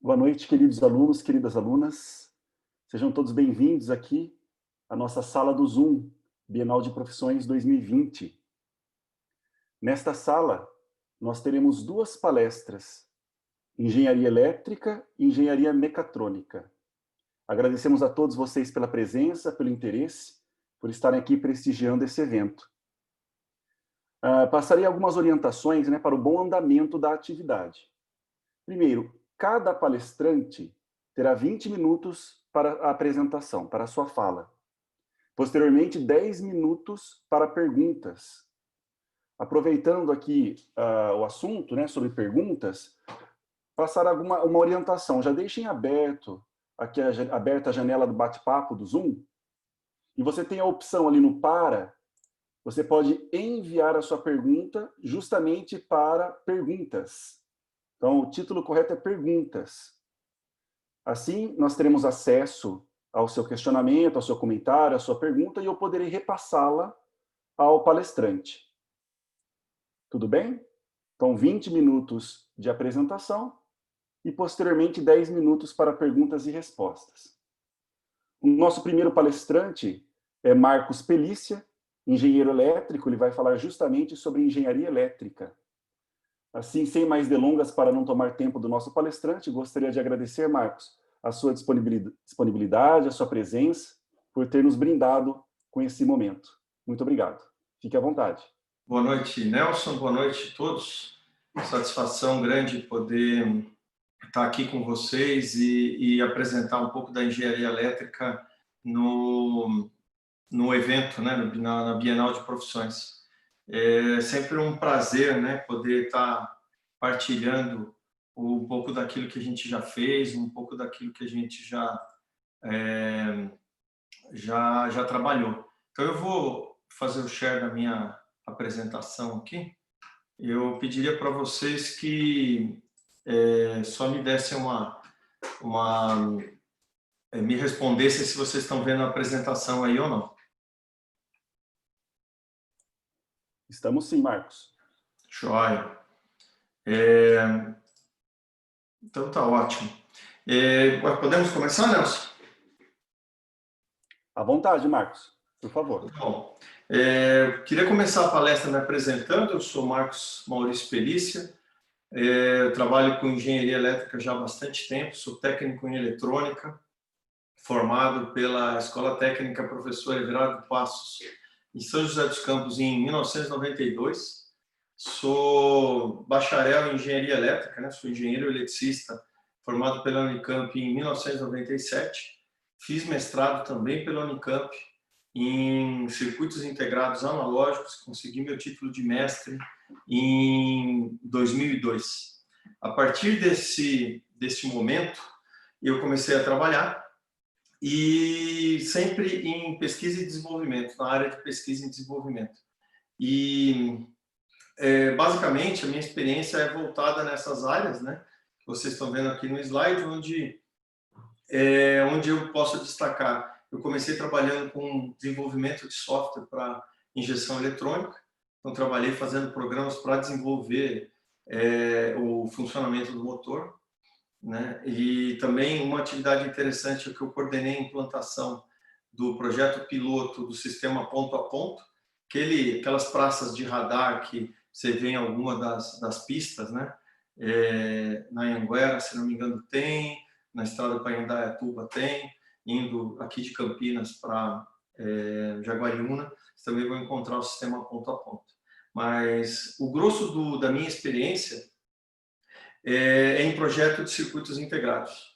Boa noite, queridos alunos, queridas alunas. Sejam todos bem-vindos aqui à nossa sala do Zoom, Bienal de Profissões 2020. Nesta sala, nós teremos duas palestras, Engenharia Elétrica e Engenharia Mecatrônica. Agradecemos a todos vocês pela presença, pelo interesse, por estarem aqui prestigiando esse evento. Passarei algumas orientações, para o bom andamento da atividade. Primeiro, cada palestrante terá 20 minutos para a apresentação, para a sua fala. Posteriormente, 10 minutos para perguntas. Aproveitando aqui o assunto, sobre perguntas, passar uma orientação. Já deixem aberta a janela do bate-papo do Zoom, e você tem a opção ali no para, você pode enviar a sua pergunta justamente para perguntas. Então, o título correto é perguntas. Assim, nós teremos acesso ao seu questionamento, ao seu comentário, à sua pergunta, e eu poderei repassá-la ao palestrante. Tudo bem? Então, 20 minutos de apresentação e, posteriormente, 10 minutos para perguntas e respostas. O nosso primeiro palestrante é Marcos Pelícia, engenheiro elétrico. Ele vai falar justamente sobre engenharia elétrica. Assim, sem mais delongas, para não tomar tempo do nosso palestrante, gostaria de agradecer, Marcos, a sua disponibilidade, a sua presença, por ter nos brindado com esse momento. Muito obrigado. Fique à vontade. Boa noite, Nelson. Boa noite a todos. Satisfação grande poder estar aqui com vocês e apresentar um pouco da engenharia elétrica no evento, na Bienal de Profissões. É sempre um prazer, poder estar partilhando um pouco daquilo que a gente já fez, um pouco daquilo que a gente já trabalhou. Então, eu vou fazer o share da minha apresentação aqui. Eu pediria para vocês que só me dessem me respondessem se vocês estão vendo a apresentação aí ou não. Estamos sim, Marcos. Joia. Então tá ótimo. Podemos começar, Nelson? À vontade, Marcos, por favor. Bom, queria começar a palestra me apresentando. Eu sou Marcos Maurício Pelícia. Eu trabalho com engenharia elétrica já há bastante tempo. Sou técnico em eletrônica, formado pela Escola Técnica Professor Everardo Passos, em São José dos Campos, em 1992. Sou bacharel em engenharia elétrica, sou engenheiro eletricista, formado pela Unicamp em 1997. Fiz mestrado também pela Unicamp em circuitos integrados analógicos, consegui meu título de mestre em 2002. A partir desse momento, eu comecei a trabalhar, e sempre em pesquisa e desenvolvimento, na área de pesquisa e desenvolvimento. E, basicamente, a minha experiência é voltada nessas áreas, que vocês estão vendo aqui no slide, onde eu posso destacar. Eu comecei trabalhando com desenvolvimento de software para injeção eletrônica, então trabalhei fazendo programas para desenvolver o funcionamento do motor, E também uma atividade interessante é que eu coordenei a implantação do projeto piloto do sistema ponto a ponto, aquelas praças de radar que você vê em alguma das pistas, na Anhanguera, se não me engano, tem, na estrada para Indaiatuba tem, indo aqui de Campinas para Jaguariúna, você também vai encontrar o sistema ponto a ponto. Mas o grosso da minha experiência em projeto de circuitos integrados.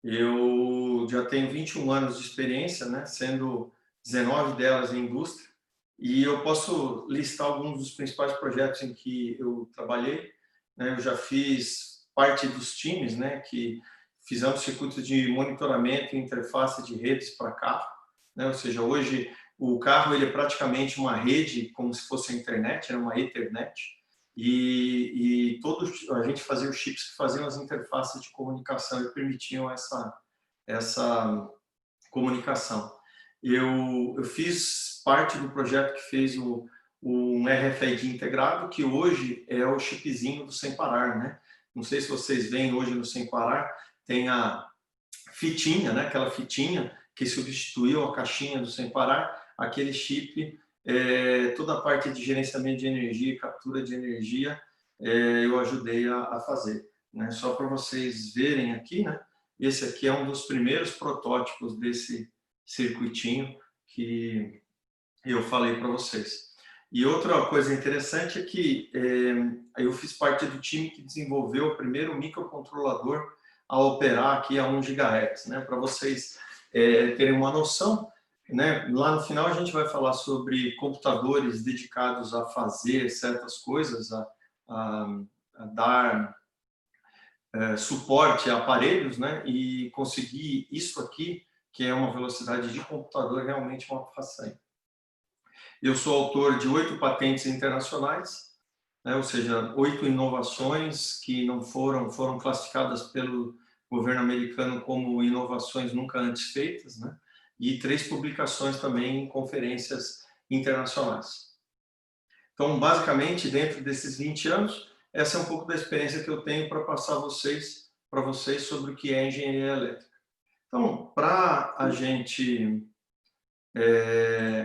Eu já tenho 21 anos de experiência, sendo 19 delas em indústria, e eu posso listar alguns dos principais projetos em que eu trabalhei. Eu já fiz parte dos times, que fizemos circuitos de monitoramento e interface de redes para carro, ou seja, hoje o carro ele é praticamente uma rede, como se fosse a internet, era uma Ethernet, e a gente fazia os chips que faziam as interfaces de comunicação e permitiam essa comunicação. Eu fiz parte do projeto que fez um RFID integrado, que hoje é o chipzinho do Sem Parar, Não sei se vocês veem hoje no Sem Parar, tem a fitinha, né? Aquela fitinha que substituiu a caixinha do Sem Parar, aquele chip, toda a parte de gerenciamento de energia e captura de energia, eu ajudei a fazer, né? Só para vocês verem aqui, né? Esse aqui é um dos primeiros protótipos desse circuitinho que eu falei para vocês. E outra coisa interessante é que eu fiz parte do time que desenvolveu o primeiro microcontrolador a operar aqui a 1 GHz, né? Para vocês terem uma noção, né? Lá no final a gente vai falar sobre computadores dedicados a fazer certas coisas, a dar suporte a aparelhos, né? E conseguir isso aqui, que é uma velocidade de computador, realmente uma façanha. Eu sou autor de 8 patentes internacionais, né? Ou seja, 8 inovações que não foram classificadas pelo governo americano como inovações nunca antes feitas, né? E 3 publicações também em conferências internacionais. Então, basicamente, dentro desses 20 anos, essa é um pouco da experiência que eu tenho para passar para vocês sobre o que é engenharia elétrica. Então, para a gente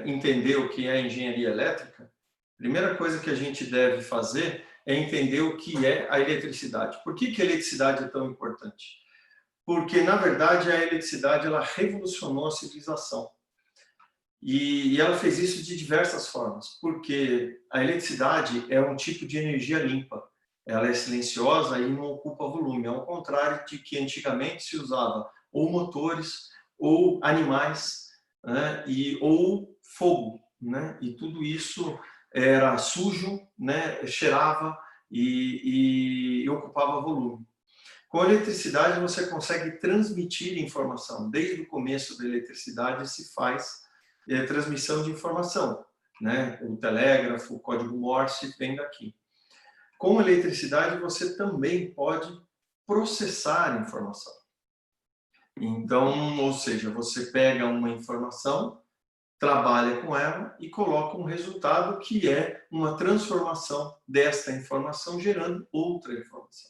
entender o que é engenharia elétrica, a primeira coisa que a gente deve fazer é entender o que é a eletricidade. Por que a eletricidade é tão importante? Porque, na verdade, a eletricidade ela revolucionou a civilização. E ela fez isso de diversas formas, porque a eletricidade é um tipo de energia limpa. Ela é silenciosa e não ocupa volume, ao contrário de que antigamente se usava ou motores, ou animais, né, ou fogo, né, e tudo isso era sujo, né, cheirava e ocupava volume. Com a eletricidade você consegue transmitir informação. Desde o começo da eletricidade se faz transmissão de informação, né? O telégrafo, o código Morse vem daqui. Com a eletricidade você também pode processar informação. Então, ou seja, você pega uma informação, trabalha com ela e coloca um resultado que é uma transformação desta informação gerando outra informação.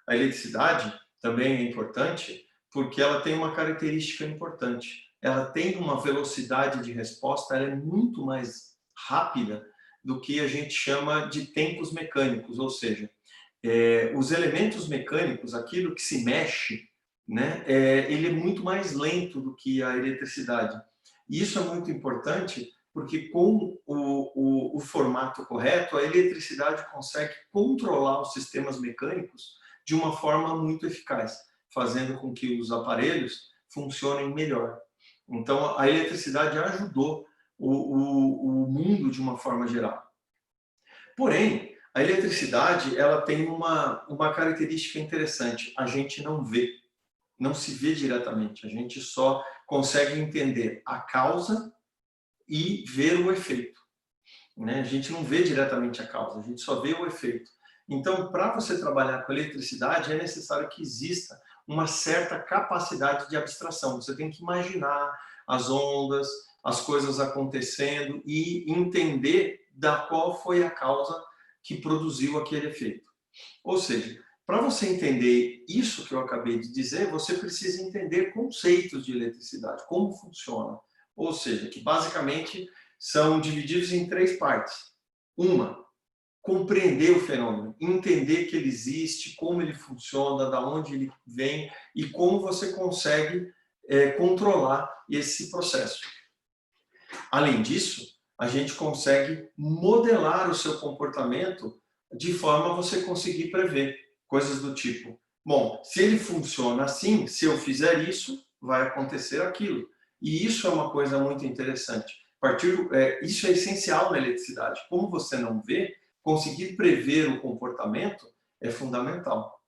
A eletricidade também é importante porque ela tem uma característica importante. Ela tem uma velocidade de resposta, ela é muito mais rápida do que a gente chama de tempos mecânicos, ou seja, os elementos mecânicos, aquilo que se mexe, né, ele é muito mais lento do que a eletricidade. E isso é muito importante porque com o formato correto, a eletricidade consegue controlar os sistemas mecânicos de uma forma muito eficaz, fazendo com que os aparelhos funcionem melhor. Então, a eletricidade ajudou o mundo de uma forma geral. Porém, a eletricidade ela tem uma característica interessante. A gente não vê, não se vê diretamente. A gente só consegue entender a causa e ver o efeito, né? A gente não vê diretamente a causa, a gente só vê o efeito. Então, para você trabalhar com eletricidade, é necessário que exista uma certa capacidade de abstração. Você tem que imaginar as ondas, as coisas acontecendo e entender da qual foi a causa que produziu aquele efeito. Ou seja, para você entender isso que eu acabei de dizer, você precisa entender conceitos de eletricidade, como funciona. Ou seja, que basicamente são divididos em 3 partes. Uma, compreender o fenômeno, entender que ele existe, como ele funciona, da onde ele vem e como você consegue controlar esse processo. Além disso, a gente consegue modelar o seu comportamento de forma a você conseguir prever coisas do tipo, bom, se ele funciona assim, se eu fizer isso, vai acontecer aquilo. E isso é uma coisa muito interessante. Isso é essencial na eletricidade. Como você não vê, conseguir prever o comportamento é fundamental.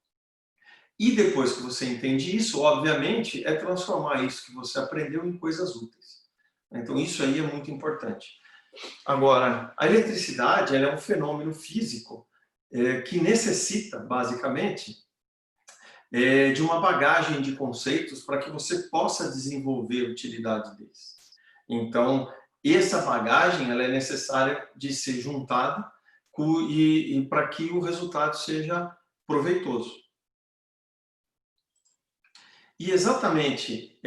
E depois que você entende isso, obviamente, é transformar isso que você aprendeu em coisas úteis. Então, isso aí é muito importante. Agora, a eletricidade ela é um fenômeno físico que necessita, basicamente, de uma bagagem de conceitos para que você possa desenvolver a utilidade deles. Então, essa bagagem ela é necessária de ser juntada e para que o resultado seja proveitoso. E exatamente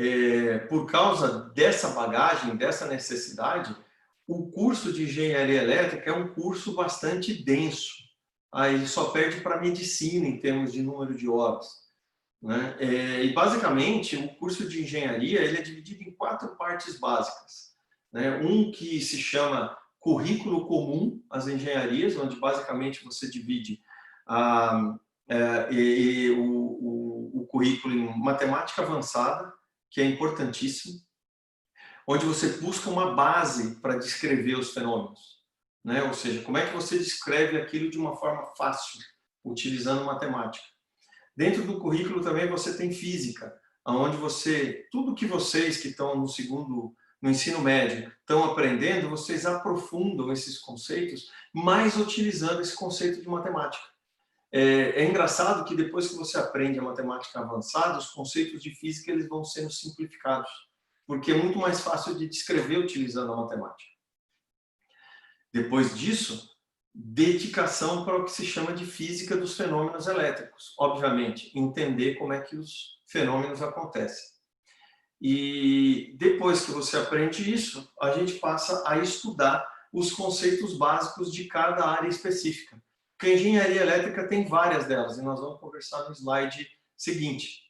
por causa dessa bagagem, dessa necessidade, o curso de engenharia elétrica é um curso bastante denso. Aí só perde para medicina em termos de número de horas, né? E basicamente o curso de engenharia ele é dividido em 4 partes básicas, né? Um que se chama currículo comum às engenharias, onde basicamente você divide a, o currículo em matemática avançada, que é importantíssimo, onde você busca uma base para descrever os fenômenos, né? Ou seja, como é que você descreve aquilo de uma forma fácil, utilizando matemática. Dentro do currículo também você tem física, onde tudo que vocês que estão no ensino médio, estão aprendendo, vocês aprofundam esses conceitos, mais utilizando esse conceito de matemática. É engraçado que depois que você aprende a matemática avançada, os conceitos de física eles vão sendo simplificados, porque é muito mais fácil de descrever utilizando a matemática. Depois disso, dedicação para o que se chama de física dos fenômenos elétricos. Obviamente, entender como é que os fenômenos acontecem. E depois que você aprende isso, a gente passa a estudar os conceitos básicos de cada área específica. Porque a engenharia elétrica tem várias delas, e nós vamos conversar no slide seguinte.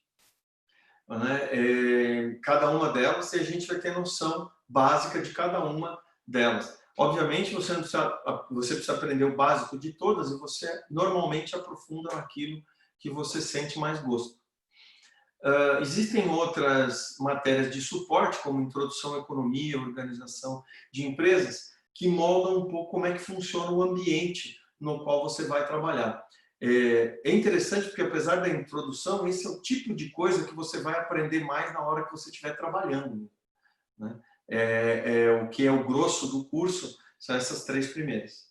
Cada uma delas, e a gente vai ter noção básica de cada uma delas. Obviamente, você precisa aprender o básico de todas, e você normalmente aprofunda naquilo que você sente mais gosto. Existem outras matérias de suporte, como introdução à economia, organização de empresas, que moldam um pouco como é que funciona o ambiente no qual você vai trabalhar. É interessante porque, apesar da introdução, esse é o tipo de coisa que você vai aprender mais na hora que você estiver trabalhando, né? O que é o grosso do curso são essas 3 primeiras.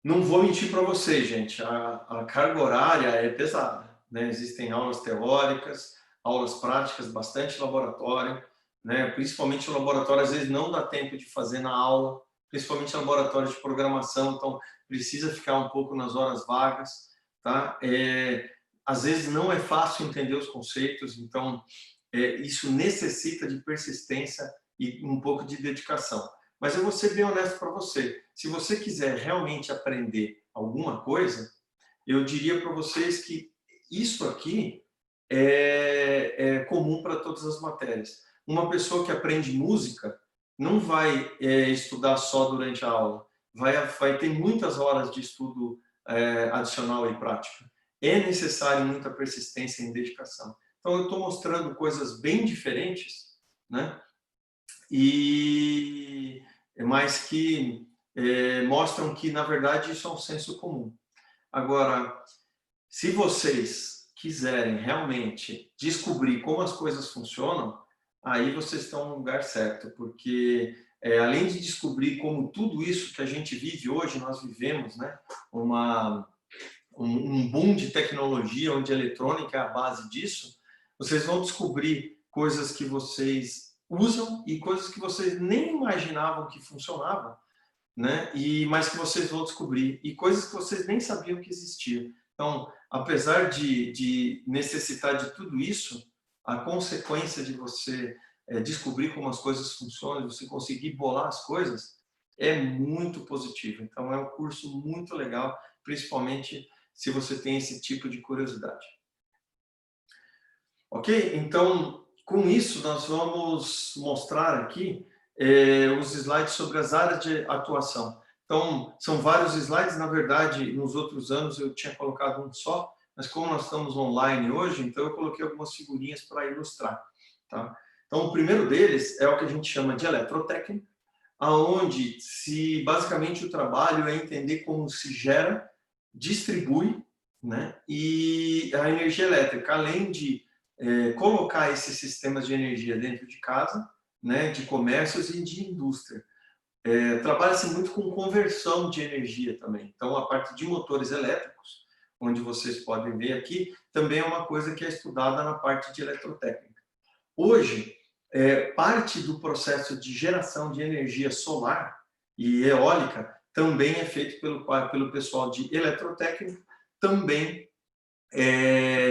Não vou mentir para vocês, gente, a carga horária é pesada, né? Existem aulas teóricas, aulas práticas, bastante laboratório, né? Principalmente o laboratório, às vezes não dá tempo de fazer na aula, principalmente laboratório de programação, então precisa ficar um pouco nas horas vagas, tá? Às vezes não é fácil entender os conceitos, então isso necessita de persistência e um pouco de dedicação. Mas eu vou ser bem honesto para você. Se você quiser realmente aprender alguma coisa, eu diria para vocês que isso aqui é comum para todas as matérias. Uma pessoa que aprende música não vai estudar só durante a aula. Vai ter muitas horas de estudo adicional e prática. É necessário muita persistência e dedicação. Então, eu estou mostrando coisas bem diferentes, né? Mas que mostram que, na verdade, isso é um senso comum. Agora, se vocês quiserem realmente descobrir como as coisas funcionam, aí vocês estão no lugar certo, porque além de descobrir como tudo isso que a gente vive hoje, nós vivemos, né, um boom de tecnologia, onde a eletrônica é a base disso, vocês vão descobrir coisas que vocês usam e coisas que vocês nem imaginavam que funcionavam, né? Mas que vocês vão descobrir, e coisas que vocês nem sabiam que existiam. Então, apesar de necessitar de tudo isso, a consequência de você descobrir como as coisas funcionam, de você conseguir bolar as coisas, é muito positivo. Então, é um curso muito legal, principalmente se você tem esse tipo de curiosidade. Ok? Então, com isso, nós vamos mostrar aqui os slides sobre as áreas de atuação. Então, são vários slides, na verdade, nos outros anos eu tinha colocado um só, mas como nós estamos online hoje, então eu coloquei algumas figurinhas para ilustrar. Tá? Então, o primeiro deles é o que a gente chama de eletrotécnica, onde basicamente o trabalho é entender como se gera, distribui, né, e a energia elétrica, além de colocar esses sistemas de energia dentro de casa, né, de comércios e de indústria. Trabalha-se muito com conversão de energia também. Então, a parte de motores elétricos, onde vocês podem ver aqui, também é uma coisa que é estudada na parte de eletrotécnica. Hoje, parte do processo de geração de energia solar e eólica também é feito pelo pessoal de eletrotécnica, também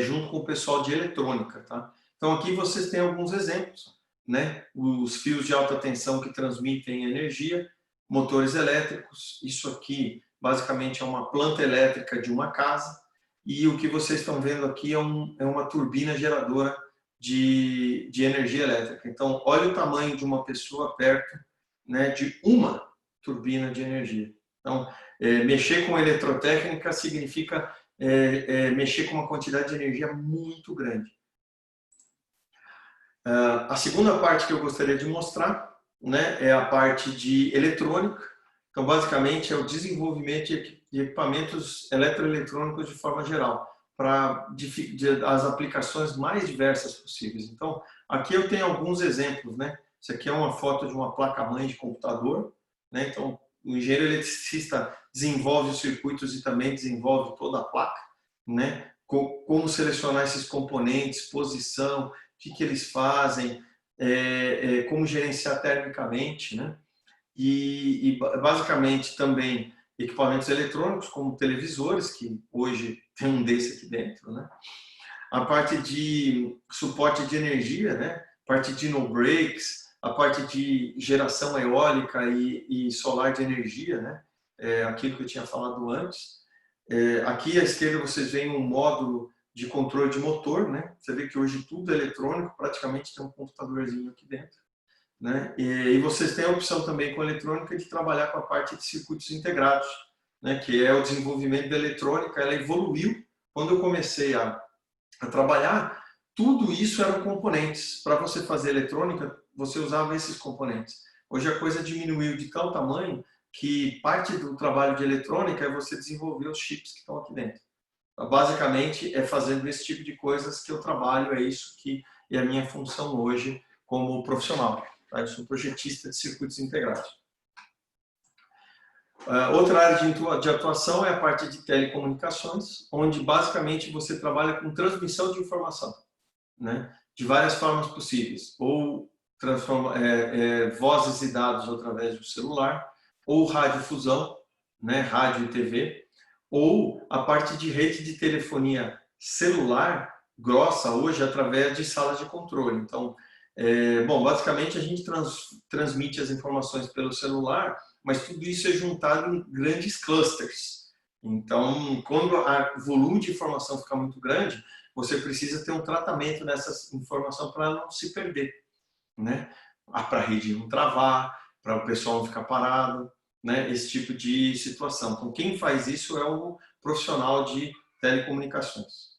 junto com o pessoal de eletrônica, tá? Então aqui vocês têm alguns exemplos, né? Os fios de alta tensão que transmitem energia, motores elétricos, isso aqui basicamente é uma planta elétrica de uma casa, e o que vocês estão vendo aqui é uma turbina geradora de energia elétrica. Então, olha o tamanho de uma pessoa perto, né, de uma turbina de energia. Então, mexer com eletrotécnica significa mexer com uma quantidade de energia muito grande. A segunda parte que eu gostaria de mostrar, né, é a parte de eletrônica. Então, basicamente, é o desenvolvimento de equipamentos eletroeletrônicos de forma geral, para as aplicações mais diversas possíveis. Então, aqui eu tenho alguns exemplos, né? Isso aqui é uma foto de uma placa-mãe de computador, né? Então, o engenheiro eletricista desenvolve os circuitos e também desenvolve toda a placa, né? Como selecionar esses componentes, posição, o que eles fazem, como gerenciar termicamente, né? E basicamente também equipamentos eletrônicos, como televisores, que hoje tem um desse aqui dentro, né? A parte de suporte de energia, né? A parte de no-breaks, a parte de geração eólica e solar de energia, né? Aquilo que eu tinha falado antes. Aqui à esquerda vocês veem um módulo de controle de motor, né? Você vê que hoje tudo é eletrônico, praticamente tem um computadorzinho aqui dentro, né? E vocês têm a opção também com a eletrônica de trabalhar com a parte de circuitos integrados, né? Que é o desenvolvimento da eletrônica. Ela evoluiu. Quando eu comecei a trabalhar, tudo isso eram componentes. Para você fazer eletrônica, você usava esses componentes. Hoje a coisa diminuiu de tal tamanho que parte do trabalho de eletrônica é você desenvolver os chips que estão aqui dentro. Então, basicamente, é fazendo esse tipo de coisas que eu trabalho, é isso que é a minha função hoje como profissional. Tá? Eu sou projetista de circuitos integrados. Outra área de atuação é a parte de telecomunicações, onde basicamente você trabalha com transmissão de informação, né? De várias formas possíveis, ou vozes e dados através do celular, ou radiodifusão, né? Rádio e TV, ou a parte de rede de telefonia celular grossa hoje através de salas de controle. Então, bom, basicamente a gente transmite as informações pelo celular, mas tudo isso é juntado em grandes clusters. Então, quando o volume de informação fica muito grande, você precisa ter um tratamento dessa informação para não se perder, né? Para a rede não travar, para o pessoal não ficar parado, né? Esse tipo de situação. Então, quem faz isso é o profissional de telecomunicações.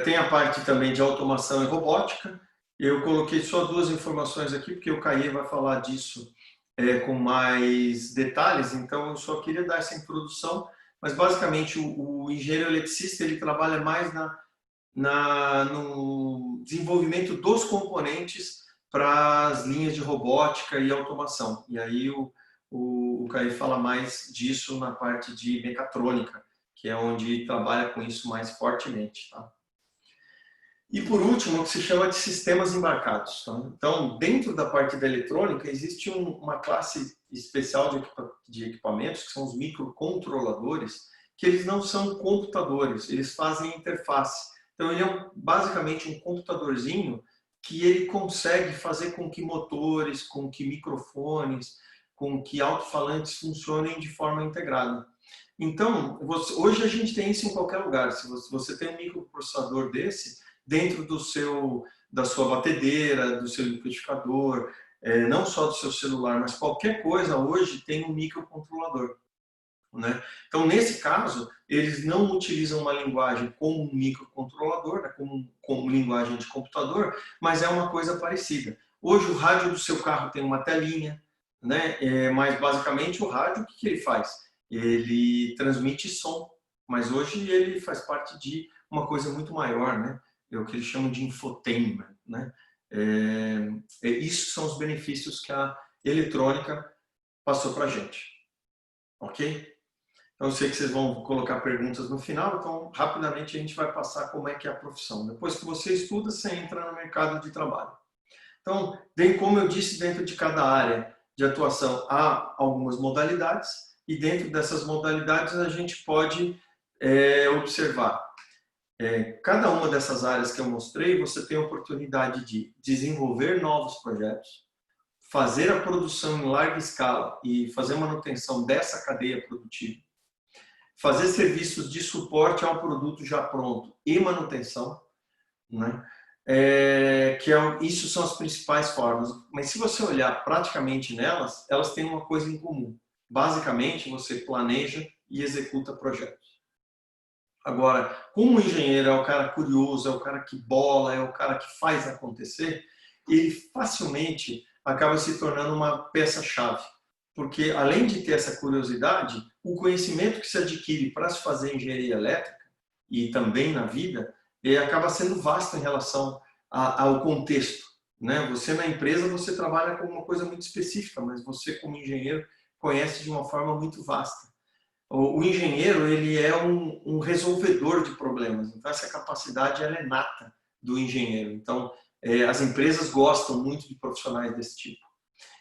Tem a parte também de automação e robótica. Eu coloquei só duas informações aqui, porque o Caê vai falar disso com mais detalhes, então eu só queria dar essa introdução, mas basicamente o engenheiro eletricista ele trabalha mais no desenvolvimento dos componentes para as linhas de robótica e automação. E aí o Caê fala mais disso na parte de mecatrônica, que é onde trabalha com isso mais fortemente. Tá? E por último, o que se chama de sistemas embarcados. Tá? Então, dentro da parte da eletrônica, existe uma classe especial de equipamentos, que são os microcontroladores, que eles não são computadores, eles fazem interface. Então, ele é basicamente um computadorzinho que ele consegue fazer com que motores, com que microfones, com que alto-falantes funcionem de forma integrada. Então, hoje a gente tem isso em qualquer lugar. Se você tem um microprocessador desse, dentro da sua batedeira, do seu liquidificador, não só do seu celular, mas qualquer coisa hoje tem um microcontrolador. Né? Então, nesse caso, eles não utilizam uma linguagem como um microcontrolador, né? como linguagem de computador, mas é uma coisa parecida. Hoje, o rádio do seu carro tem uma telinha, né? Mas basicamente o rádio, o que ele faz? Ele transmite som, mas hoje ele faz parte de uma coisa muito maior, né? É o que eles chamam de infotainment, né? Isso são os benefícios que a eletrônica passou para a gente, ok? Então, eu sei que vocês vão colocar perguntas no final, então rapidamente a gente vai passar como é que é a profissão. Depois que você estuda, você entra no mercado de trabalho. Então, como eu disse, dentro de cada área de atuação há algumas modalidades, e dentro dessas modalidades a gente pode é observar. Cada uma dessas áreas que eu mostrei, você tem a oportunidade de desenvolver novos projetos, fazer a produção em larga escala e fazer manutenção dessa cadeia produtiva, fazer serviços de suporte ao produto já pronto e manutenção, né? Isso são as principais formas. Mas se você olhar praticamente nelas, elas têm uma coisa em comum. Basicamente, você planeja e executa projetos. Agora, como o engenheiro é o cara curioso, é o cara que bola, é o cara que faz acontecer, ele facilmente acaba se tornando uma peça-chave. Porque, além de ter essa curiosidade, o conhecimento que se adquire para se fazer engenharia elétrica, e também na vida, acaba sendo vasto em relação ao contexto, né? Você na empresa, você trabalha com uma coisa muito específica, mas você como engenheiro conhece de uma forma muito vasta. O engenheiro, ele é um resolvedor de problemas, então essa capacidade ela é nata do engenheiro. Então, as empresas gostam muito de profissionais desse tipo.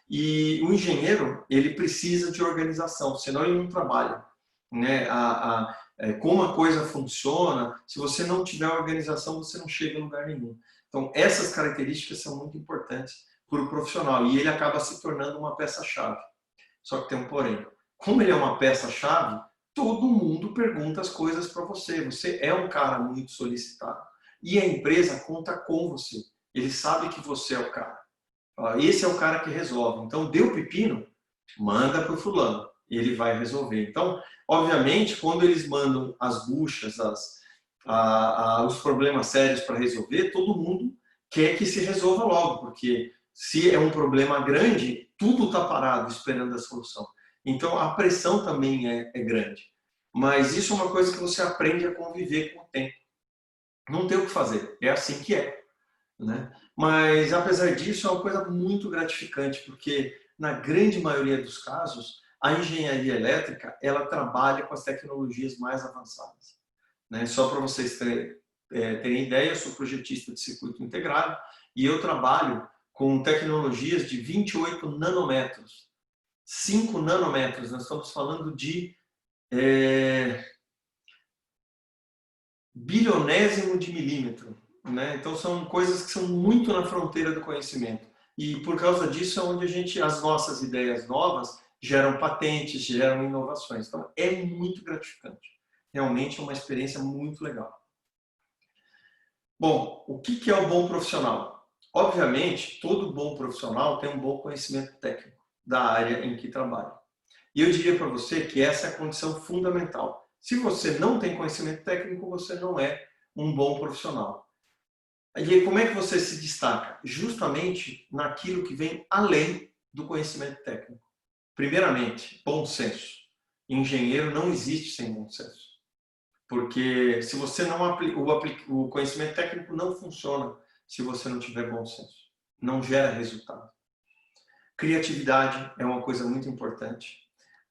E o engenheiro, ele precisa de organização, senão ele não trabalha, né? Como a coisa funciona, se você não tiver organização, você não chega a lugar nenhum. Então, essas características são muito importantes para o profissional e ele acaba se tornando uma peça-chave. Só que tem um porém. Como ele é uma peça-chave, todo mundo pergunta as coisas para você. Você é um cara muito solicitado. E a empresa conta com você. Ele sabe que você é o cara. Esse é o cara que resolve. Então, deu pepino, manda para o fulano. Ele vai resolver. Então, obviamente, quando eles mandam as buchas, os problemas sérios para resolver, todo mundo quer que se resolva logo, porque se é um problema grande, tudo está parado esperando a solução. Então, a pressão também é grande. Mas isso é uma coisa que você aprende a conviver com o tempo. Não tem o que fazer, é assim que é, né? Mas, apesar disso, é uma coisa muito gratificante, porque, na grande maioria dos casos, a engenharia elétrica ela trabalha com as tecnologias mais avançadas, né? Só para vocês terem ideia, eu sou projetista de circuito integrado e eu trabalho com tecnologias de 28 nanômetros. 5 nanômetros, nós estamos falando de bilionésimo de milímetro, né? Então são coisas que são muito na fronteira do conhecimento. E por causa disso é onde as nossas ideias novas geram patentes, geram inovações. Então é muito gratificante. Realmente é uma experiência muito legal. Bom, o que é o bom profissional? Obviamente, todo bom profissional tem um bom conhecimento técnico da área em que trabalha. E eu diria para você que essa é a condição fundamental. Se você não tem conhecimento técnico, você não é um bom profissional. E como é que você se destaca? Justamente naquilo que vem além do conhecimento técnico. Primeiramente, bom senso. Engenheiro não existe sem bom senso. Porque se você não o conhecimento técnico não funciona se você não tiver bom senso. Não gera resultado. Criatividade é uma coisa muito importante.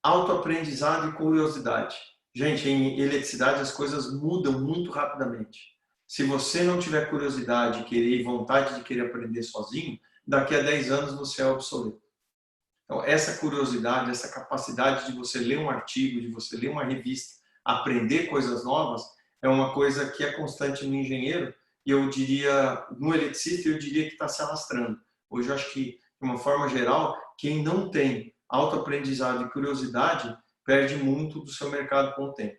Autoaprendizado e curiosidade. Gente, em eletricidade as coisas mudam muito rapidamente. Se você não tiver curiosidade, querer e vontade de querer aprender sozinho, daqui a 10 anos você é obsoleto. Então, essa curiosidade, essa capacidade de você ler um artigo, de você ler uma revista, aprender coisas novas, é uma coisa que é constante no engenheiro e eu diria, no eletricista, eu diria que está se alastrando. Hoje eu acho que, de uma forma geral, quem não tem autoaprendizado e curiosidade perde muito do seu mercado com o tempo.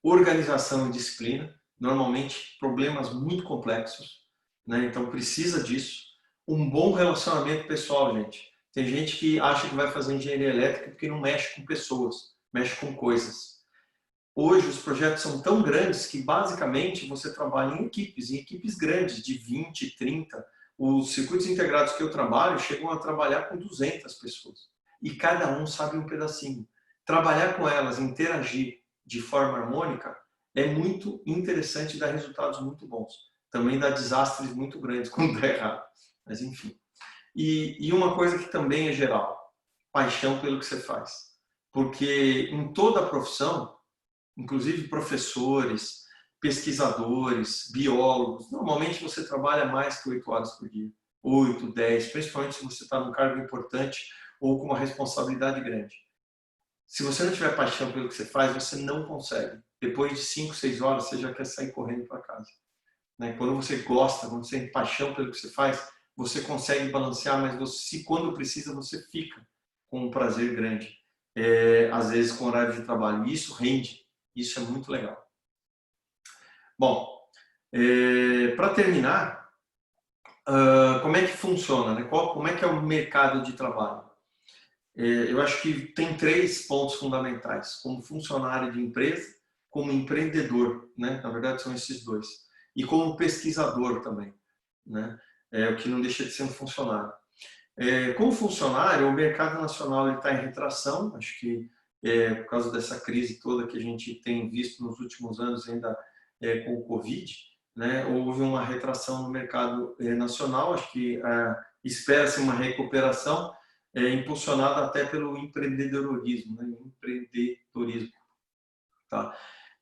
Organização e disciplina, normalmente problemas muito complexos, né? Então precisa disso. Um bom relacionamento pessoal, gente. Tem gente que acha que vai fazer engenharia elétrica porque não mexe com pessoas, mexe com coisas. Hoje os projetos são tão grandes que basicamente você trabalha em equipes grandes, de 20, 30. Os circuitos integrados que eu trabalho chegam a trabalhar com 200 pessoas. E cada um sabe um pedacinho. Trabalhar com elas, interagir de forma harmônica, é muito interessante e dá resultados muito bons. Também dá desastres muito grandes quando dá errado. Mas enfim. E uma coisa que também é geral, paixão pelo que você faz. Porque em toda a profissão, inclusive professores, pesquisadores, biólogos, normalmente você trabalha mais que 8 horas por dia. 8, 10, principalmente se você está num cargo importante ou com uma responsabilidade grande. Se você não tiver paixão pelo que você faz, você não consegue. depois de 5, 6 horas, você já quer sair correndo para casa. Né? Quando você gosta, quando você tem paixão pelo que você faz, você consegue balancear, mas você, quando precisa, você fica com um prazer grande. Às vezes com horário de trabalho. E isso rende. Isso é muito legal. Bom, para terminar, como é que funciona? Né? Como é que é o mercado de trabalho? Eu acho que tem 3 pontos fundamentais. Como funcionário de empresa, como empreendedor, né? Na verdade são esses 2. E como pesquisador também, né? O que não deixa de ser um funcionário. Como funcionário, o mercado nacional está em retração, acho que por causa dessa crise toda que a gente tem visto nos últimos anos, ainda com o Covid, né, houve uma retração no mercado nacional, acho que espera-se uma recuperação impulsionada até pelo empreendedorismo, né, tá?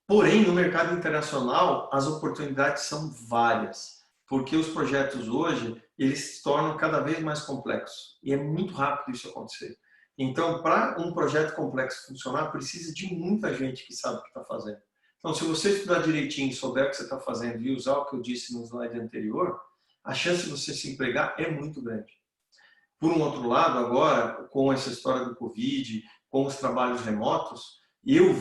Porém, no mercado internacional, as oportunidades são várias, porque os projetos hoje, eles se tornam cada vez mais complexos, e é muito rápido isso acontecer. Então, para um projeto complexo funcionar, precisa de muita gente que sabe o que está fazendo. Então, se você estudar direitinho, souber o que você está fazendo e usar o que eu disse no slide anterior, a chance de você se empregar é muito grande. Por um outro lado, agora, com essa história do Covid, com os trabalhos remotos, eu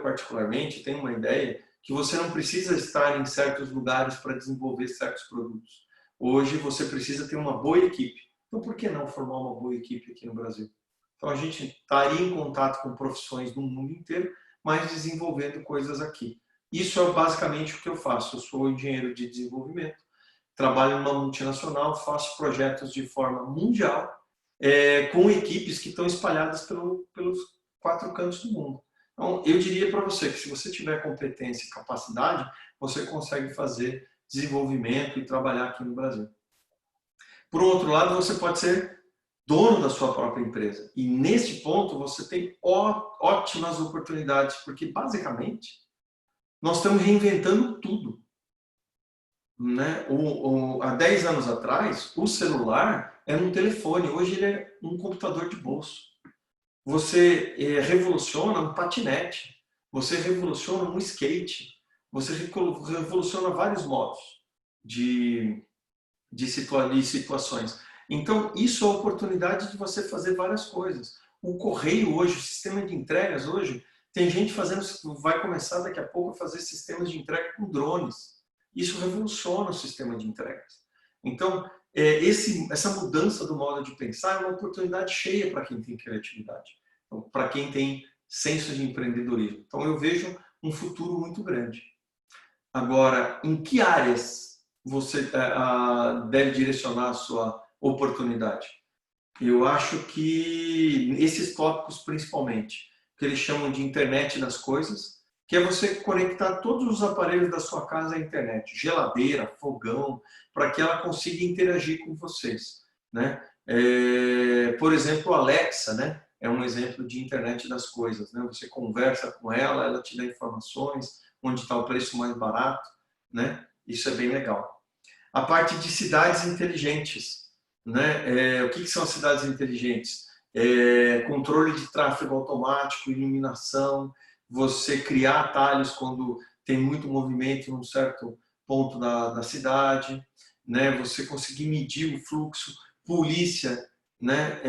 particularmente, tenho uma ideia que você não precisa estar em certos lugares para desenvolver certos produtos. Hoje você precisa ter uma boa equipe. Então, por que não formar uma boa equipe aqui no Brasil? Então, a gente estaria em contato com profissões do mundo inteiro, mas desenvolvendo coisas aqui. Isso é basicamente o que eu faço. Eu sou engenheiro de desenvolvimento, trabalho numa multinacional, faço projetos de forma mundial, com equipes que estão espalhadas pelos 4 cantos do mundo. Então, eu diria para você que se você tiver competência e capacidade, você consegue fazer desenvolvimento e trabalhar aqui no Brasil. Por outro lado, você pode ser dono da sua própria empresa. E nesse ponto, você tem ótimas oportunidades, porque basicamente, nós estamos reinventando tudo. Né? Há 10 anos atrás, o celular era um telefone, hoje ele é um computador de bolso. Você revoluciona um patinete, você revoluciona um skate, você revoluciona vários modos de situações. Então, isso é a oportunidade de você fazer várias coisas. O correio hoje, o sistema de entregas hoje, tem gente fazendo, vai começar daqui a pouco a fazer sistemas de entrega com drones. Isso revoluciona o sistema de entregas. Então, essa mudança do modo de pensar é uma oportunidade cheia para quem tem criatividade, então, para quem tem senso de empreendedorismo. Então, eu vejo um futuro muito grande. Agora, em que áreas você deve direcionar a sua oportunidade? Eu acho que esses tópicos, principalmente, que eles chamam de internet das coisas, que é você conectar todos os aparelhos da sua casa à internet, geladeira, fogão, para que ela consiga interagir com vocês, né? Por exemplo, a Alexa, né? É um exemplo de internet das coisas, né? Você conversa com ela, ela te dá informações, onde está o preço mais barato, né? Isso é bem legal. A parte de cidades inteligentes, né? O que são as cidades inteligentes? Controle de tráfego automático, iluminação, você criar atalhos quando tem muito movimento em um certo ponto da cidade, né? Você conseguir medir o fluxo, polícia, né?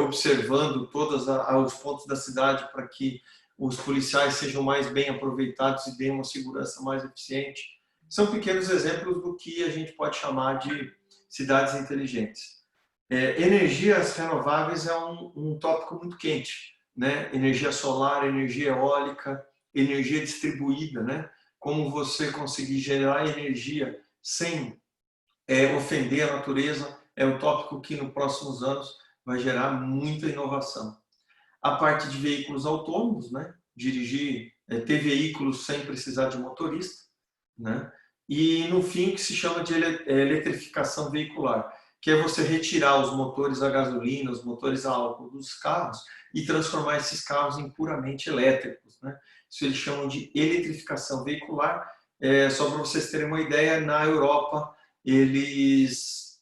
Observando todos os pontos da cidade para que os policiais sejam mais bem aproveitados e deem uma segurança mais eficiente. São pequenos exemplos do que a gente pode chamar de cidades inteligentes. Energias renováveis é um tópico muito quente, né? Energia solar, energia eólica, energia distribuída, né? Como você conseguir gerar energia sem ofender a natureza é um tópico que nos próximos anos vai gerar muita inovação. A parte de veículos autônomos, né? Dirigir, ter veículos sem precisar de motorista, né? E no fim, o que se chama de eletrificação veicular, que é você retirar os motores a gasolina, os motores a álcool dos carros e transformar esses carros em puramente elétricos, né? Isso eles chamam de eletrificação veicular. Só para vocês terem uma ideia, na Europa eles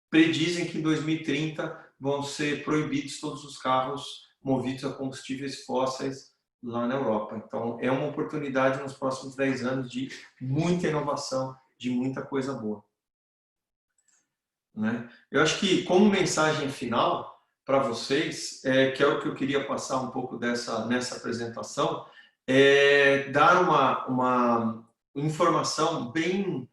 predizem que em 2030 vão ser proibidos todos os carros movidos a combustíveis fósseis lá na Europa. Então, é uma oportunidade nos próximos 10 anos de muita inovação, de muita coisa boa. Né? Eu acho que, como mensagem final para vocês, que é o que eu queria passar um pouco nessa apresentação, é dar uma informação bem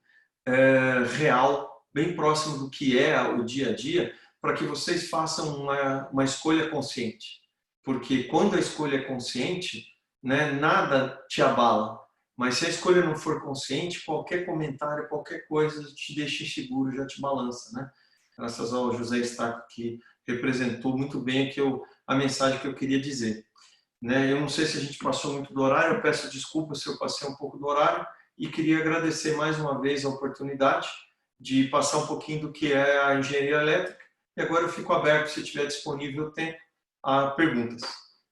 real, bem próximo do que é o dia a dia, para que vocês façam uma escolha consciente. Porque quando a escolha é consciente, né, nada te abala. Mas se a escolha não for consciente, qualquer comentário, qualquer coisa te deixa inseguro, já te balança, né? Graças ao José Stack, que representou muito bem a mensagem que eu queria dizer. Né? Eu não sei se a gente passou muito do horário, eu peço desculpas se eu passei um pouco do horário e queria agradecer mais uma vez a oportunidade de passar um pouquinho do que é a engenharia elétrica. E agora eu fico aberto, se tiver disponível o tempo, a perguntas.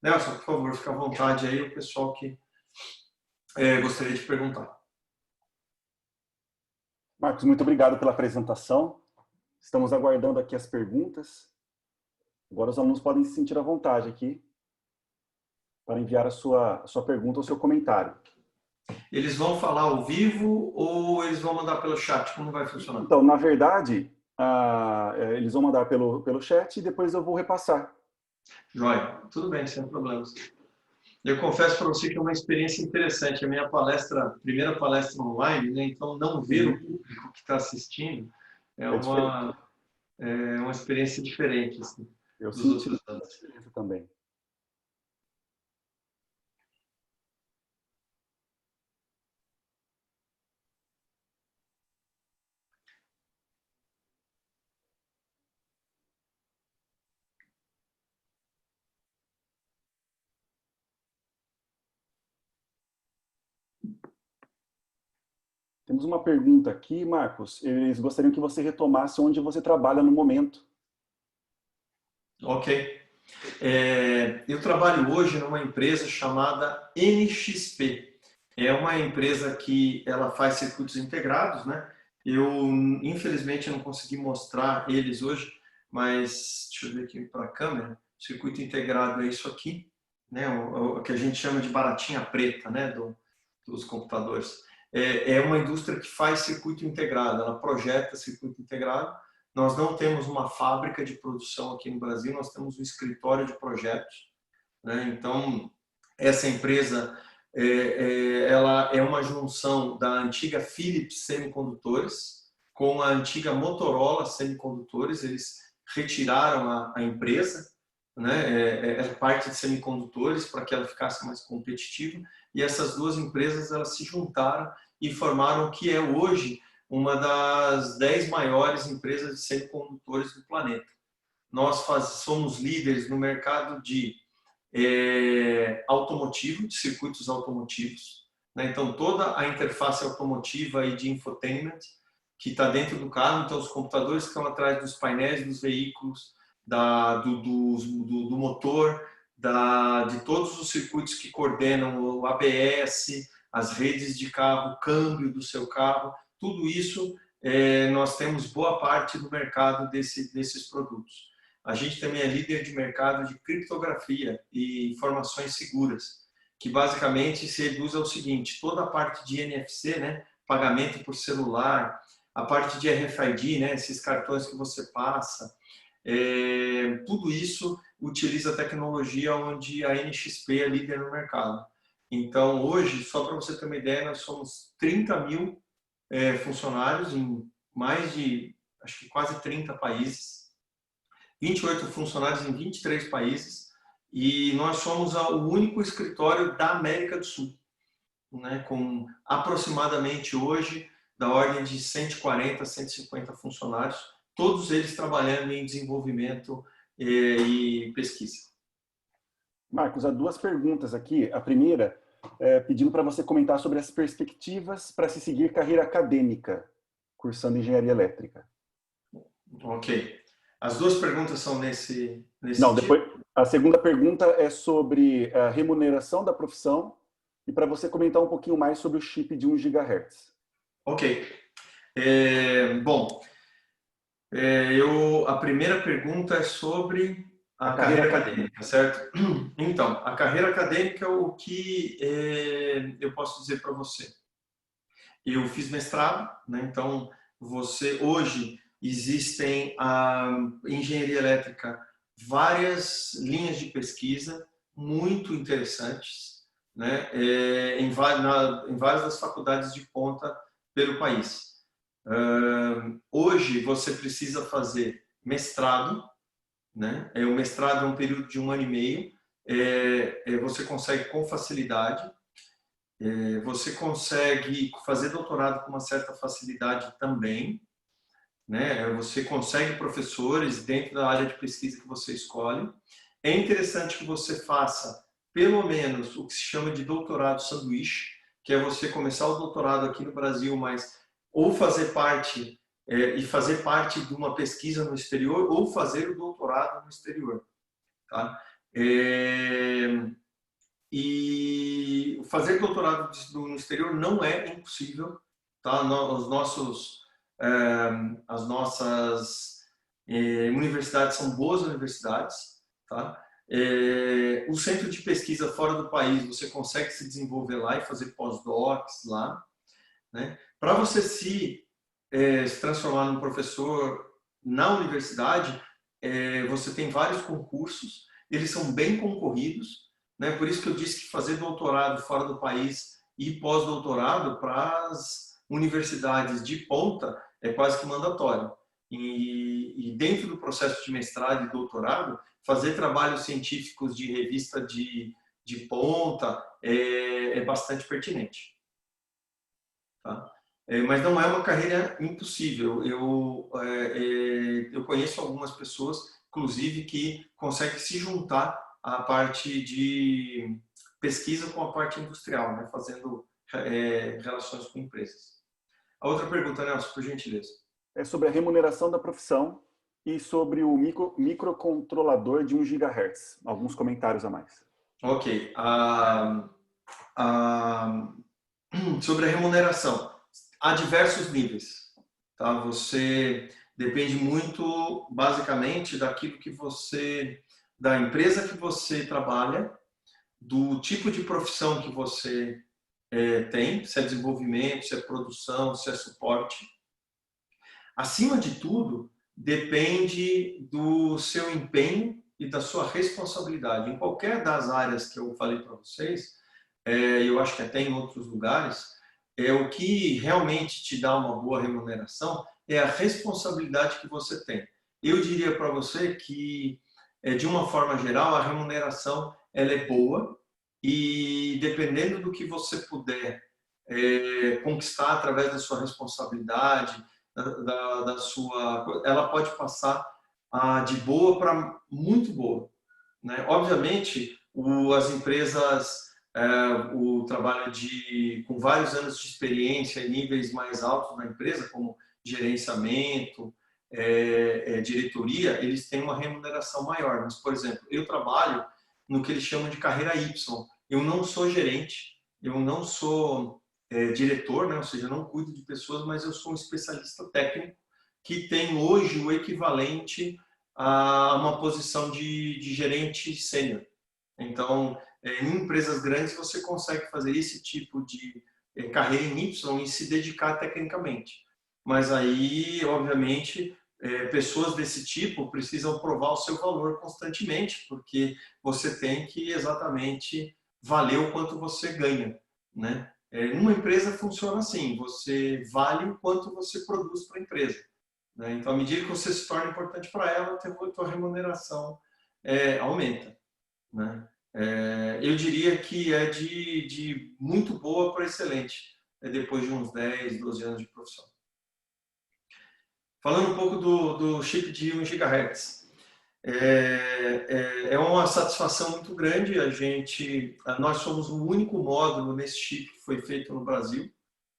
Nelson, por favor, fique à vontade aí, o pessoal que gostaria de perguntar. Marcos, muito obrigado pela apresentação. Estamos aguardando aqui as perguntas. Agora os alunos podem se sentir à vontade aqui para enviar a sua pergunta ou seu comentário. Eles vão falar ao vivo ou eles vão mandar pelo chat? Como vai funcionar? Então, na verdade, eles vão mandar pelo chat e depois eu vou repassar. Joia, tudo bem, sem problemas. Eu confesso para você que é uma experiência interessante. A minha primeira palestra online, né? Então não ver o público que está assistindo é uma experiência diferente. Assim, eu dos senti outros anos. diferença também. Temos uma pergunta aqui, Marcos. Eles gostariam que você retomasse onde você trabalha no momento. Ok. Eu trabalho hoje numa empresa chamada NXP. É uma empresa que ela faz circuitos integrados, né? Eu, infelizmente, não consegui mostrar eles hoje, mas deixa eu ver aqui para a câmera. Circuito integrado é isso aqui, né? O que a gente chama de baratinha preta, né? Dos computadores. É uma indústria que faz circuito integrado, ela projeta circuito integrado. Nós não temos uma fábrica de produção aqui no Brasil, nós temos um escritório de projetos, né? Então, essa empresa ela é uma junção da antiga Philips Semicondutores com a antiga Motorola Semicondutores. Eles retiraram a empresa, né? Era parte de semicondutores para que ela ficasse mais competitiva, e essas duas empresas elas se juntaram e formaram o que é hoje uma das 10 maiores empresas de semicondutores do planeta. Nós somos líderes no mercado de automotivo, de circuitos automotivos, né? Então toda a interface automotiva e de infotainment que está dentro do carro, então os computadores que estão atrás dos painéis dos veículos, do motor, de todos os circuitos que coordenam o ABS, as redes de carro, o câmbio do seu carro, tudo isso nós temos boa parte do mercado desses produtos. A gente também é líder de mercado de criptografia e informações seguras, que basicamente se reduz ao seguinte: toda a parte de NFC, né, pagamento por celular, a parte de RFID, né, esses cartões que você passa, tudo isso utiliza tecnologia onde a NXP é líder no mercado. Então, hoje, só para você ter uma ideia, nós somos 30 mil funcionários em mais de, acho que quase 30 países, 28 funcionários em 23 países, e nós somos o único escritório da América do Sul, né, com aproximadamente hoje da ordem de 140 a 150 funcionários, todos eles trabalhando em desenvolvimento e pesquisa. Marcos, há duas perguntas aqui. A primeira, pedindo para você comentar sobre as perspectivas para se seguir carreira acadêmica, cursando engenharia elétrica. Ok. As duas perguntas são nesse Não, depois, a segunda pergunta é sobre a remuneração da profissão e para você comentar um pouquinho mais sobre o chip de 1 GHz. Ok. Bom, a primeira pergunta é sobre A carreira acadêmica, certo? Então, a carreira acadêmica, o que eu posso dizer para você? Eu fiz mestrado, né? Então, hoje existem engenharia elétrica, várias linhas de pesquisa muito interessantes, né? Em várias das faculdades de ponta pelo país. Hoje você precisa fazer mestrado, né? O mestrado é um período de 1 ano e meio, você consegue com facilidade. Você consegue fazer doutorado com uma certa facilidade também, né? Você consegue professores dentro da área de pesquisa que você escolhe. É interessante que você faça pelo menos o que se chama de doutorado sanduíche, que é você começar o doutorado aqui no Brasil, mas ou fazer parte e fazer parte de uma pesquisa no exterior, ou fazer o doutorado no exterior, tá? E fazer doutorado no exterior não é impossível, tá? As nossas universidades são boas universidades, tá? O centro de pesquisa fora do país, você consegue se desenvolver lá e fazer pós-docs lá, né? Para você se transformar num professor na universidade, você tem vários concursos, eles são bem concorridos, né? Por isso que eu disse que fazer doutorado fora do país e pós-doutorado para as universidades de ponta é quase que mandatório. E dentro do processo de mestrado e doutorado, fazer trabalhos científicos de revista de ponta é bastante pertinente. Tá? Mas não é uma carreira impossível. Eu conheço algumas pessoas, inclusive, que conseguem se juntar à parte de pesquisa com a parte industrial, né? Fazendo relações com empresas. A outra pergunta, Nelson, por gentileza. É sobre a remuneração da profissão e sobre o microcontrolador de 1 GHz. Alguns comentários a mais. Ok. Sobre a remuneração, há diversos níveis. Tá? Você depende muito, basicamente, daquilo que da empresa que você trabalha, do tipo de profissão que você tem, se é desenvolvimento, se é produção, se é suporte. Acima de tudo, depende do seu empenho e da sua responsabilidade. Em qualquer das áreas que eu falei para vocês, eu acho que até em outros lugares, o que realmente te dá uma boa remuneração é a responsabilidade que você tem. Eu diria para você que, de uma forma geral, a remuneração ela é boa e, dependendo do que você puder conquistar através da sua responsabilidade, da sua, ela pode passar de boa para muito boa, né? Obviamente, as empresas, o trabalho com vários anos de experiência em níveis mais altos na empresa, como gerenciamento, diretoria, eles têm uma remuneração maior. Mas, por exemplo, eu trabalho no que eles chamam de carreira Y. Eu não sou gerente, eu não sou diretor, né? Ou seja, eu não cuido de pessoas, mas eu sou um especialista técnico que tem hoje o equivalente a uma posição de gerente sênior. Então, em empresas grandes, você consegue fazer esse tipo de carreira em Y e se dedicar tecnicamente. Mas aí, obviamente, pessoas desse tipo precisam provar o seu valor constantemente, porque você tem que exatamente valer o quanto você ganha, né? Numa empresa funciona assim, você vale o quanto você produz para a empresa, né? Então, à medida que você se torna importante para ela, a tua remuneração aumenta, né? Eu diria que é de muito boa para excelente, depois de uns 10, 12 anos de profissão. Falando um pouco do chip de 1 GHz. É uma satisfação muito grande. Nós somos o único módulo nesse chip que foi feito no Brasil,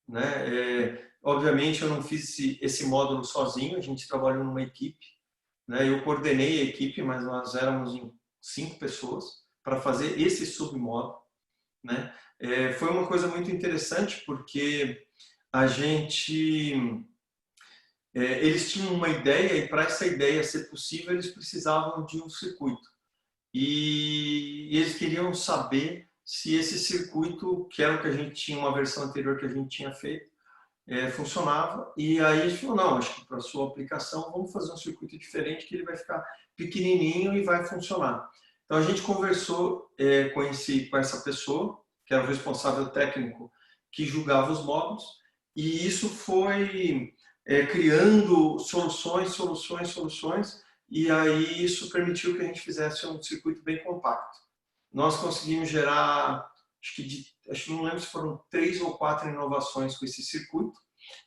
né? Obviamente, eu não fiz esse módulo sozinho, a gente trabalhou numa equipe, né? Eu coordenei a equipe, mas nós éramos em 5 pessoas para fazer esse submódulo, né? Foi uma coisa muito interessante, porque eles tinham uma ideia, e para essa ideia ser possível, eles precisavam de um circuito. e eles queriam saber se esse circuito, que era o que a gente tinha, uma versão anterior que a gente tinha feito, funcionava. E aí a gente falou, não, acho que para a sua aplicação vamos fazer um circuito diferente que ele vai ficar pequenininho e vai funcionar. Então a gente conversou com essa pessoa, que era o responsável técnico que julgava os módulos, e isso foi criando soluções, e aí isso permitiu que a gente fizesse um circuito bem compacto. Nós conseguimos gerar, acho que não lembro se foram 3 ou 4 inovações com esse circuito.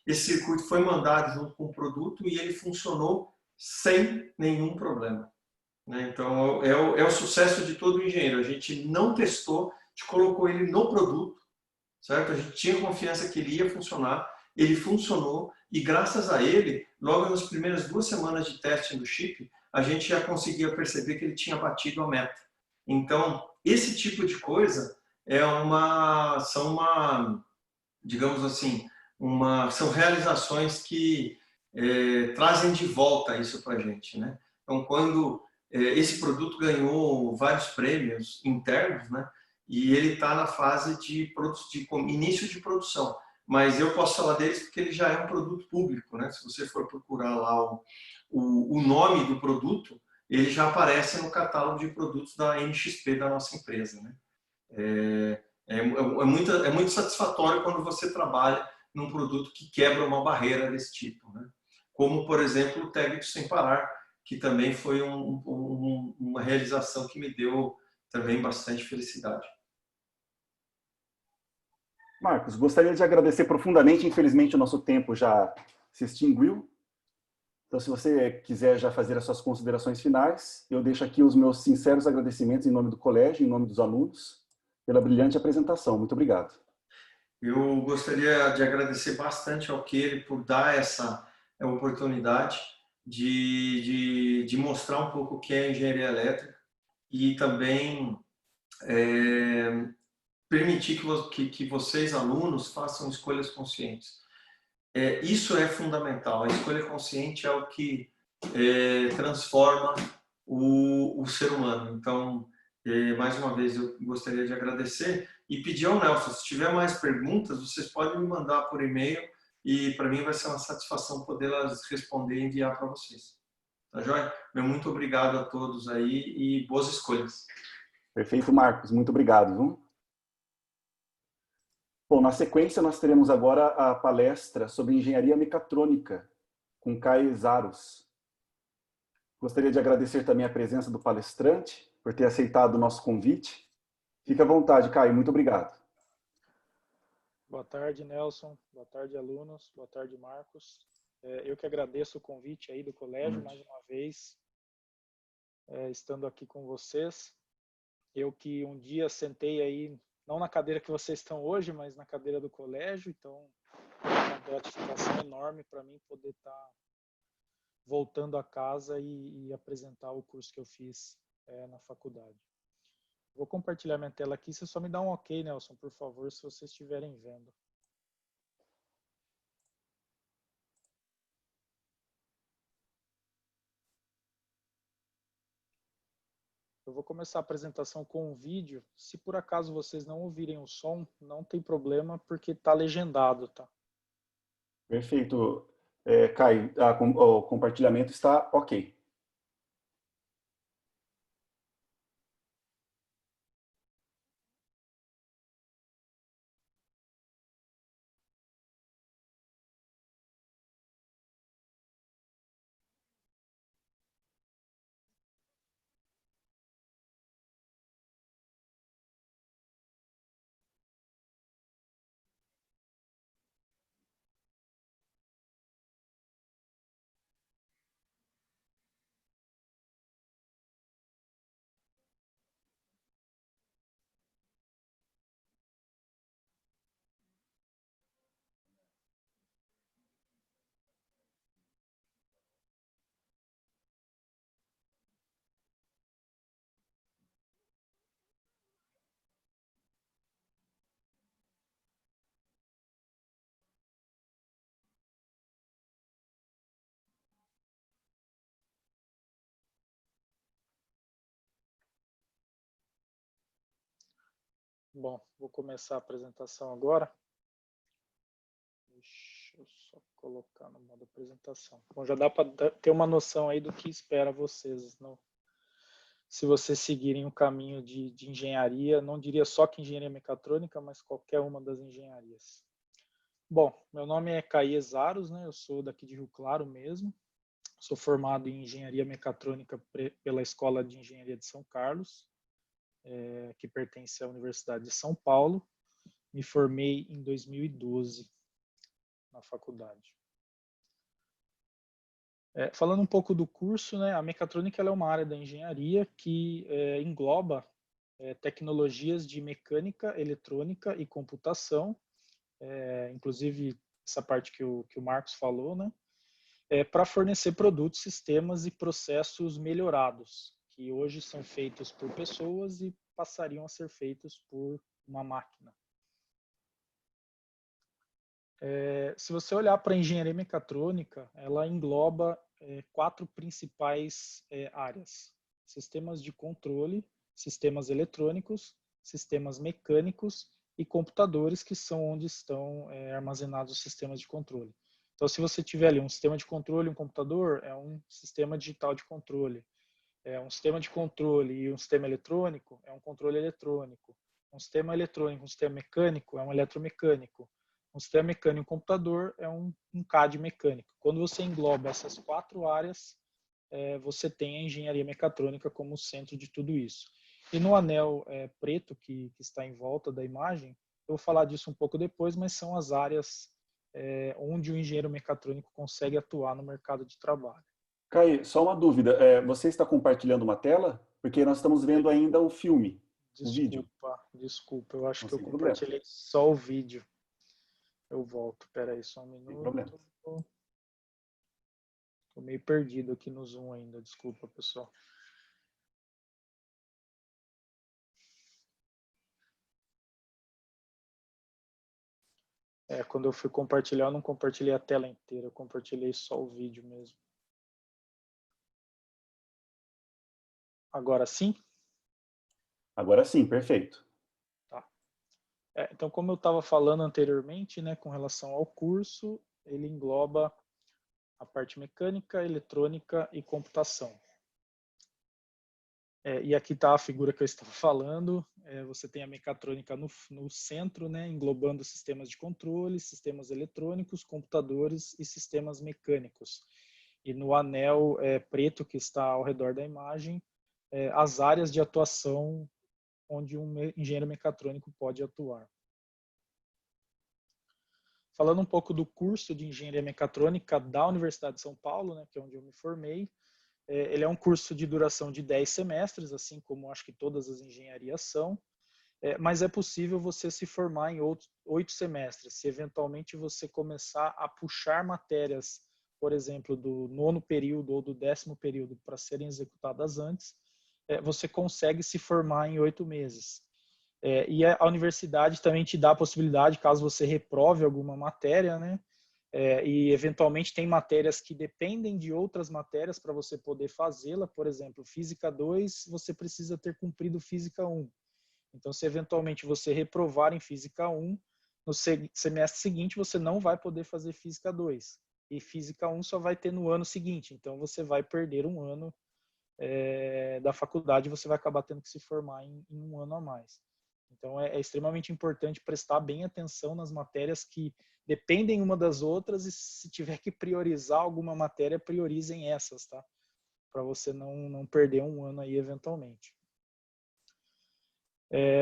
Esse circuito foi mandado junto com o produto e ele funcionou sem nenhum problema. Então, é o sucesso de todo engenheiro. A gente não testou, a gente colocou ele no produto, certo? A gente tinha confiança que ele ia funcionar, ele funcionou e graças a ele, logo nas primeiras 2 semanas de teste do chip, a gente já conseguia perceber que ele tinha batido a meta. Então, esse tipo de coisa digamos assim, são realizações que trazem de volta isso para a gente, né? Então, quando esse produto ganhou vários prêmios internos, né? E ele está na fase de início de produção. Mas eu posso falar deles porque ele já é um produto público, né? Se você for procurar lá o nome do produto, ele já aparece no catálogo de produtos da NXP, da nossa empresa, né? É muito satisfatório quando você trabalha num produto que quebra uma barreira desse tipo, né? Como, por exemplo, o Tag Sem Parar, que também foi uma realização que me deu também bastante felicidade. Marcos, gostaria de agradecer profundamente. Infelizmente, o nosso tempo já se extinguiu. Então, se você quiser já fazer as suas considerações finais, eu deixo aqui os meus sinceros agradecimentos em nome do colégio, em nome dos alunos, pela brilhante apresentação. Muito obrigado. Eu gostaria de agradecer bastante ao Keire por dar essa oportunidade de mostrar um pouco o que é engenharia elétrica e também permitir que vocês, alunos, façam escolhas conscientes. Isso é fundamental. A escolha consciente é o que transforma o ser humano. Então, mais uma vez, eu gostaria de agradecer e pedir ao Nelson, se tiver mais perguntas, vocês podem me mandar por e-mail e para mim vai ser uma satisfação poder responder e enviar para vocês. Tá joia? Meu muito obrigado a todos aí e boas escolhas. Perfeito, Marcos. Muito obrigado. Viu? Bom, na sequência, nós teremos agora a palestra sobre engenharia mecatrônica, com Kai Zaros. Gostaria de agradecer também a presença do palestrante, por ter aceitado o nosso convite. Fique à vontade, Kai. Muito obrigado. Boa tarde, Nelson. Boa tarde, alunos. Boa tarde, Marcos. Eu que agradeço o convite aí do colégio, mais uma vez, estando aqui com vocês. Eu que um dia sentei aí, não na cadeira que vocês estão hoje, mas na cadeira do colégio, então é uma gratificação enorme para mim poder estar voltando a casa e apresentar o curso que eu fiz na faculdade. Vou compartilhar minha tela aqui, você só me dá um ok, Nelson, por favor, se vocês estiverem vendo. Eu vou começar a apresentação com um vídeo. Se por acaso vocês não ouvirem o som, não tem problema, porque está legendado, tá? Perfeito, Kai. O compartilhamento está ok. Bom, vou começar a apresentação agora. Deixa eu só colocar no modo apresentação. Bom, já dá para ter uma noção aí do que espera vocês, se vocês seguirem o caminho de engenharia, não diria só que engenharia mecatrônica, mas qualquer uma das engenharias. Bom, meu nome é Caíes Aros, né? Eu sou daqui de Rio Claro mesmo. Sou formado em engenharia mecatrônica pela Escola de Engenharia de São Carlos, que pertence à Universidade de São Paulo. Me formei em 2012 na faculdade. Falando um pouco do curso, né, a mecatrônica ela é uma área da engenharia que engloba tecnologias de mecânica, eletrônica e computação, inclusive essa parte que o Marcos falou, né, para fornecer produtos, sistemas e processos melhorados, que hoje são feitos por pessoas e passariam a ser feitos por uma máquina. Se você olhar para a engenharia mecatrônica, ela engloba 4 principais áreas: sistemas de controle, sistemas eletrônicos, sistemas mecânicos e computadores, que são onde estão armazenados os sistemas de controle. Então, se você tiver ali um sistema de controle, um computador, é um sistema digital de controle. Um sistema de controle e um sistema eletrônico é um controle eletrônico. Um sistema eletrônico, um sistema mecânico é um eletromecânico. Um sistema mecânico e um computador é um CAD mecânico. Quando você engloba essas 4 áreas, você tem a engenharia mecatrônica como centro de tudo isso. E no anel preto que está em volta da imagem, eu vou falar disso um pouco depois, mas são as áreas onde o engenheiro mecatrônico consegue atuar no mercado de trabalho. Caí, só uma dúvida. Você está compartilhando uma tela? Porque nós estamos vendo ainda o filme, o vídeo. Desculpa, eu acho Não, que eu sem problema. compartilhei só o vídeo. Eu volto, peraí, só um minuto. Sem problema. Tô meio perdido aqui no Zoom ainda, desculpa, pessoal. Quando eu fui compartilhar, eu não compartilhei a tela inteira, eu compartilhei só o vídeo mesmo. Agora sim? Agora sim, perfeito. Tá. Então, como eu estava falando anteriormente, né, com relação ao curso, ele engloba a parte mecânica, eletrônica e computação. E aqui está a figura que eu estava falando. Você tem a mecatrônica no centro, né, englobando sistemas de controle, sistemas eletrônicos, computadores e sistemas mecânicos. E no anel preto que está ao redor da imagem, as áreas de atuação onde um engenheiro mecatrônico pode atuar. Falando um pouco do curso de engenharia mecatrônica da Universidade de São Paulo, né, que é onde eu me formei, ele é um curso de duração de 10 semestres, assim como acho que todas as engenharias são, mas é possível você se formar em 8 semestres, se eventualmente você começar a puxar matérias, por exemplo, do 9º período ou do 10º período para serem executadas antes, você consegue se formar em 8 meses. E a universidade também te dá a possibilidade, caso você reprove alguma matéria, né, e eventualmente tem matérias que dependem de outras matérias para você poder fazê-la. Por exemplo, Física 2, você precisa ter cumprido Física 1. Então, se eventualmente você reprovar em Física 1, no semestre seguinte você não vai poder fazer Física 2. E Física 1 só vai ter no ano seguinte. Então, você vai perder um ano da faculdade e você vai acabar tendo que se formar em um ano a mais. Então, é extremamente importante prestar bem atenção nas matérias que dependem uma das outras, e se tiver que priorizar alguma matéria, priorizem essas, tá? Para você não perder um ano aí eventualmente.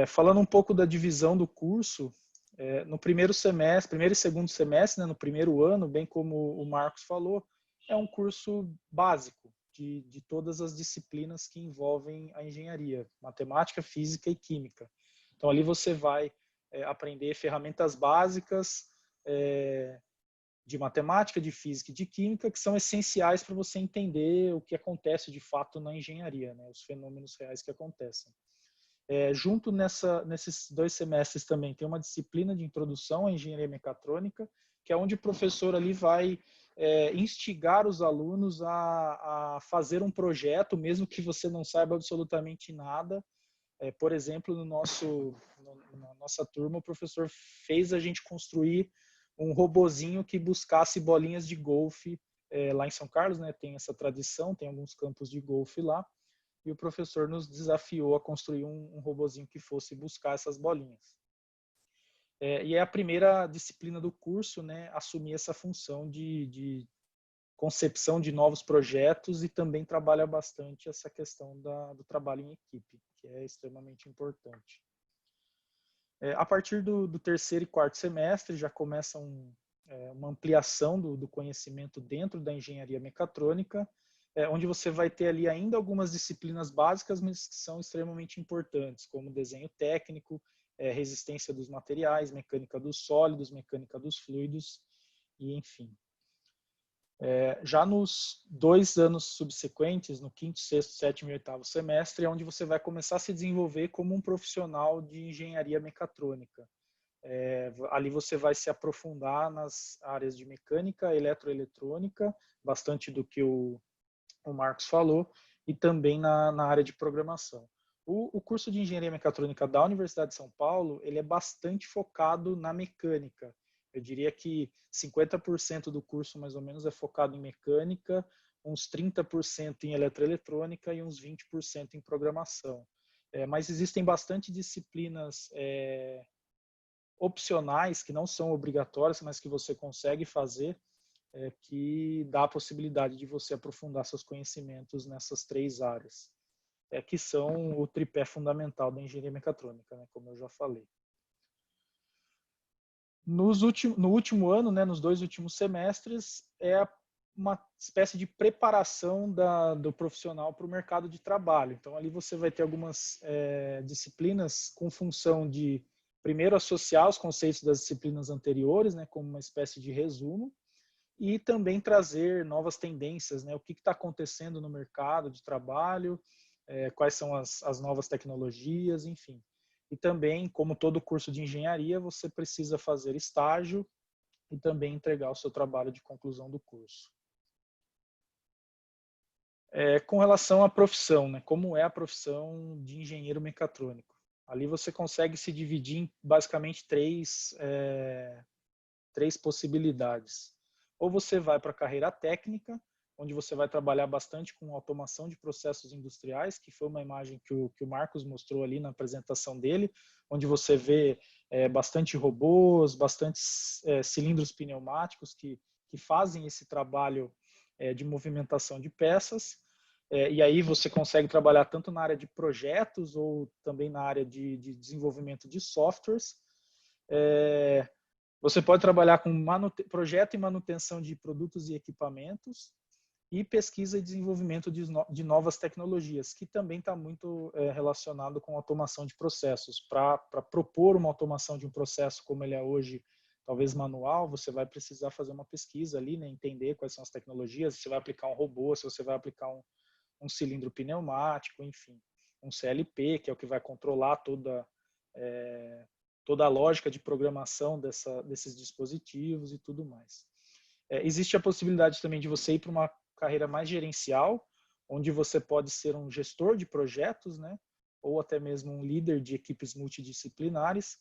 Falando um pouco da divisão do curso, no primeiro e segundo semestre, né, no primeiro ano, bem como o Marcos falou, é um curso básico de todas as disciplinas que envolvem a engenharia: matemática, física e química. Então, ali você vai aprender ferramentas básicas de matemática, de física e de química, que são essenciais para você entender o que acontece de fato na engenharia, né, os fenômenos reais que acontecem. Junto nesses 2 semestres também tem uma disciplina de introdução à engenharia mecatrônica, que é onde o professor ali vai instigar os alunos a fazer um projeto, mesmo que você não saiba absolutamente nada, Por exemplo, na nossa turma, o professor fez a gente construir um robozinho que buscasse bolinhas de golfe lá em São Carlos, né? Tem essa tradição, tem alguns campos de golfe lá, e o professor nos desafiou a construir um robozinho que fosse buscar essas bolinhas. E é a primeira disciplina do curso, né, assumir essa função de concepção de novos projetos e também trabalha bastante essa questão do trabalho em equipe, que é extremamente importante. A partir do terceiro e quarto semestre já começa uma ampliação do conhecimento dentro da engenharia mecatrônica, onde você vai ter ali ainda algumas disciplinas básicas, mas que são extremamente importantes, como desenho técnico, resistência dos materiais, mecânica dos sólidos, mecânica dos fluidos, e enfim. Já nos 2 anos subsequentes, no quinto, sexto, sétimo e oitavo semestre, é onde você vai começar a se desenvolver como um profissional de engenharia mecatrônica. Ali você vai se aprofundar nas áreas de mecânica, eletroeletrônica, bastante do que o Marcos falou, e também na área de programação. O curso de engenharia mecatrônica da Universidade de São Paulo, ele é bastante focado na mecânica. Eu diria que 50% do curso, mais ou menos, é focado em mecânica, uns 30% em eletroeletrônica e uns 20% em programação. Mas existem bastante disciplinas opcionais, que não são obrigatórias, mas que você consegue fazer, que dá a possibilidade de você aprofundar seus conhecimentos nessas 3 áreas, que são o tripé fundamental da engenharia mecatrônica, né, como eu já falei. No último ano, né, nos 2 últimos semestres, é uma espécie de preparação do profissional para o mercado de trabalho. Então, ali você vai ter algumas disciplinas com função de, primeiro, associar os conceitos das disciplinas anteriores, né, como uma espécie de resumo, e também trazer novas tendências, né, o que está acontecendo no mercado de trabalho, quais são as novas tecnologias, enfim. E também, como todo curso de engenharia, você precisa fazer estágio e também entregar o seu trabalho de conclusão do curso. Com relação à profissão, né, como é a profissão de engenheiro mecatrônico? Ali você consegue se dividir em basicamente três possibilidades. Ou você vai para a carreira técnica, onde você vai trabalhar bastante com automação de processos industriais, que foi uma imagem que o Marcos mostrou ali na apresentação dele, onde você vê bastante robôs, bastantes cilindros pneumáticos que fazem esse trabalho de movimentação de peças. E aí você consegue trabalhar tanto na área de projetos ou também na área de desenvolvimento de softwares. Você pode trabalhar com projeto e manutenção de produtos e equipamentos e pesquisa e desenvolvimento de novas tecnologias, que também está muito relacionado com automação de processos. Para propor uma automação de um processo como ele é hoje, talvez manual, você vai precisar fazer uma pesquisa ali, né, entender quais são as tecnologias, se você vai aplicar um robô, se você vai aplicar um cilindro pneumático, enfim, um CLP, que é o que vai controlar toda a lógica de programação desses dispositivos e tudo mais. Existe a possibilidade também de você ir para uma carreira mais gerencial, onde você pode ser um gestor de projetos, né, ou até mesmo um líder de equipes multidisciplinares,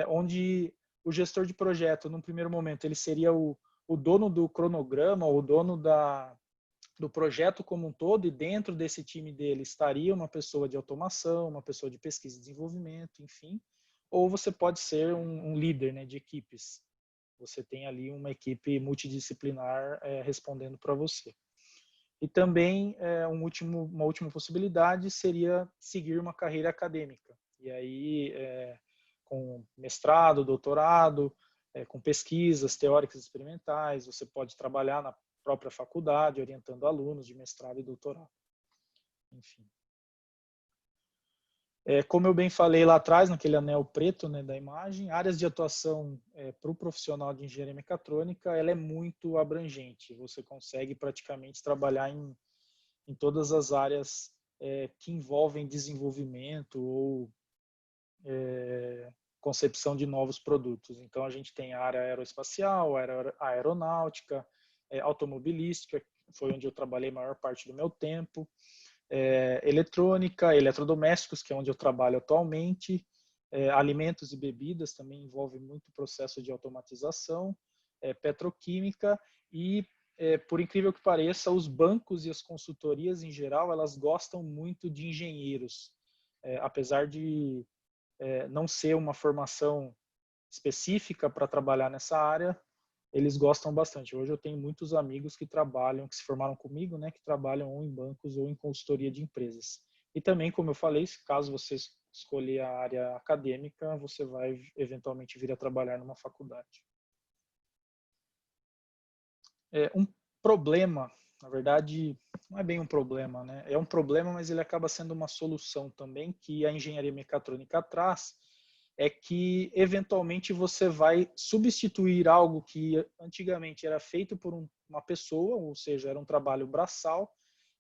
onde o gestor de projeto, num primeiro momento, ele seria o dono do cronograma, o dono do projeto como um todo, e dentro desse time dele estaria uma pessoa de automação, uma pessoa de pesquisa e desenvolvimento, enfim, ou você pode ser um líder, né, de equipes. Você tem ali uma equipe multidisciplinar respondendo para você. E também uma última possibilidade seria seguir uma carreira acadêmica. E aí, com mestrado, doutorado, com pesquisas teóricas e experimentais, você pode trabalhar na própria faculdade, orientando alunos de mestrado e doutorado. Enfim. Como eu bem falei lá atrás, naquele anel preto, né, da imagem, áreas de atuação para o profissional de engenharia mecatrônica, ela é muito abrangente. Você consegue praticamente trabalhar em todas as áreas que envolvem desenvolvimento ou concepção de novos produtos. Então, a gente tem a área aeroespacial, a aeronáutica, automobilística, foi onde eu trabalhei a maior parte do meu tempo. eletrônica, eletrodomésticos, que é onde eu trabalho atualmente, alimentos e bebidas também envolve muito processo de automatização, petroquímica e, por incrível que pareça, os bancos e as consultorias em geral, elas gostam muito de engenheiros, apesar de não ser uma formação específica para trabalhar nessa área, eles gostam bastante. Hoje eu tenho muitos amigos que trabalham, que se formaram comigo, né, que trabalham ou em bancos ou em consultoria de empresas. E também, como eu falei, caso você escolher a área acadêmica, você vai eventualmente vir a trabalhar numa faculdade. Um problema, na verdade, não é bem um problema, né? É um problema, mas ele acaba sendo uma solução também que a engenharia mecatrônica traz, é que eventualmente você vai substituir algo que antigamente era feito por uma pessoa, ou seja, era um trabalho braçal,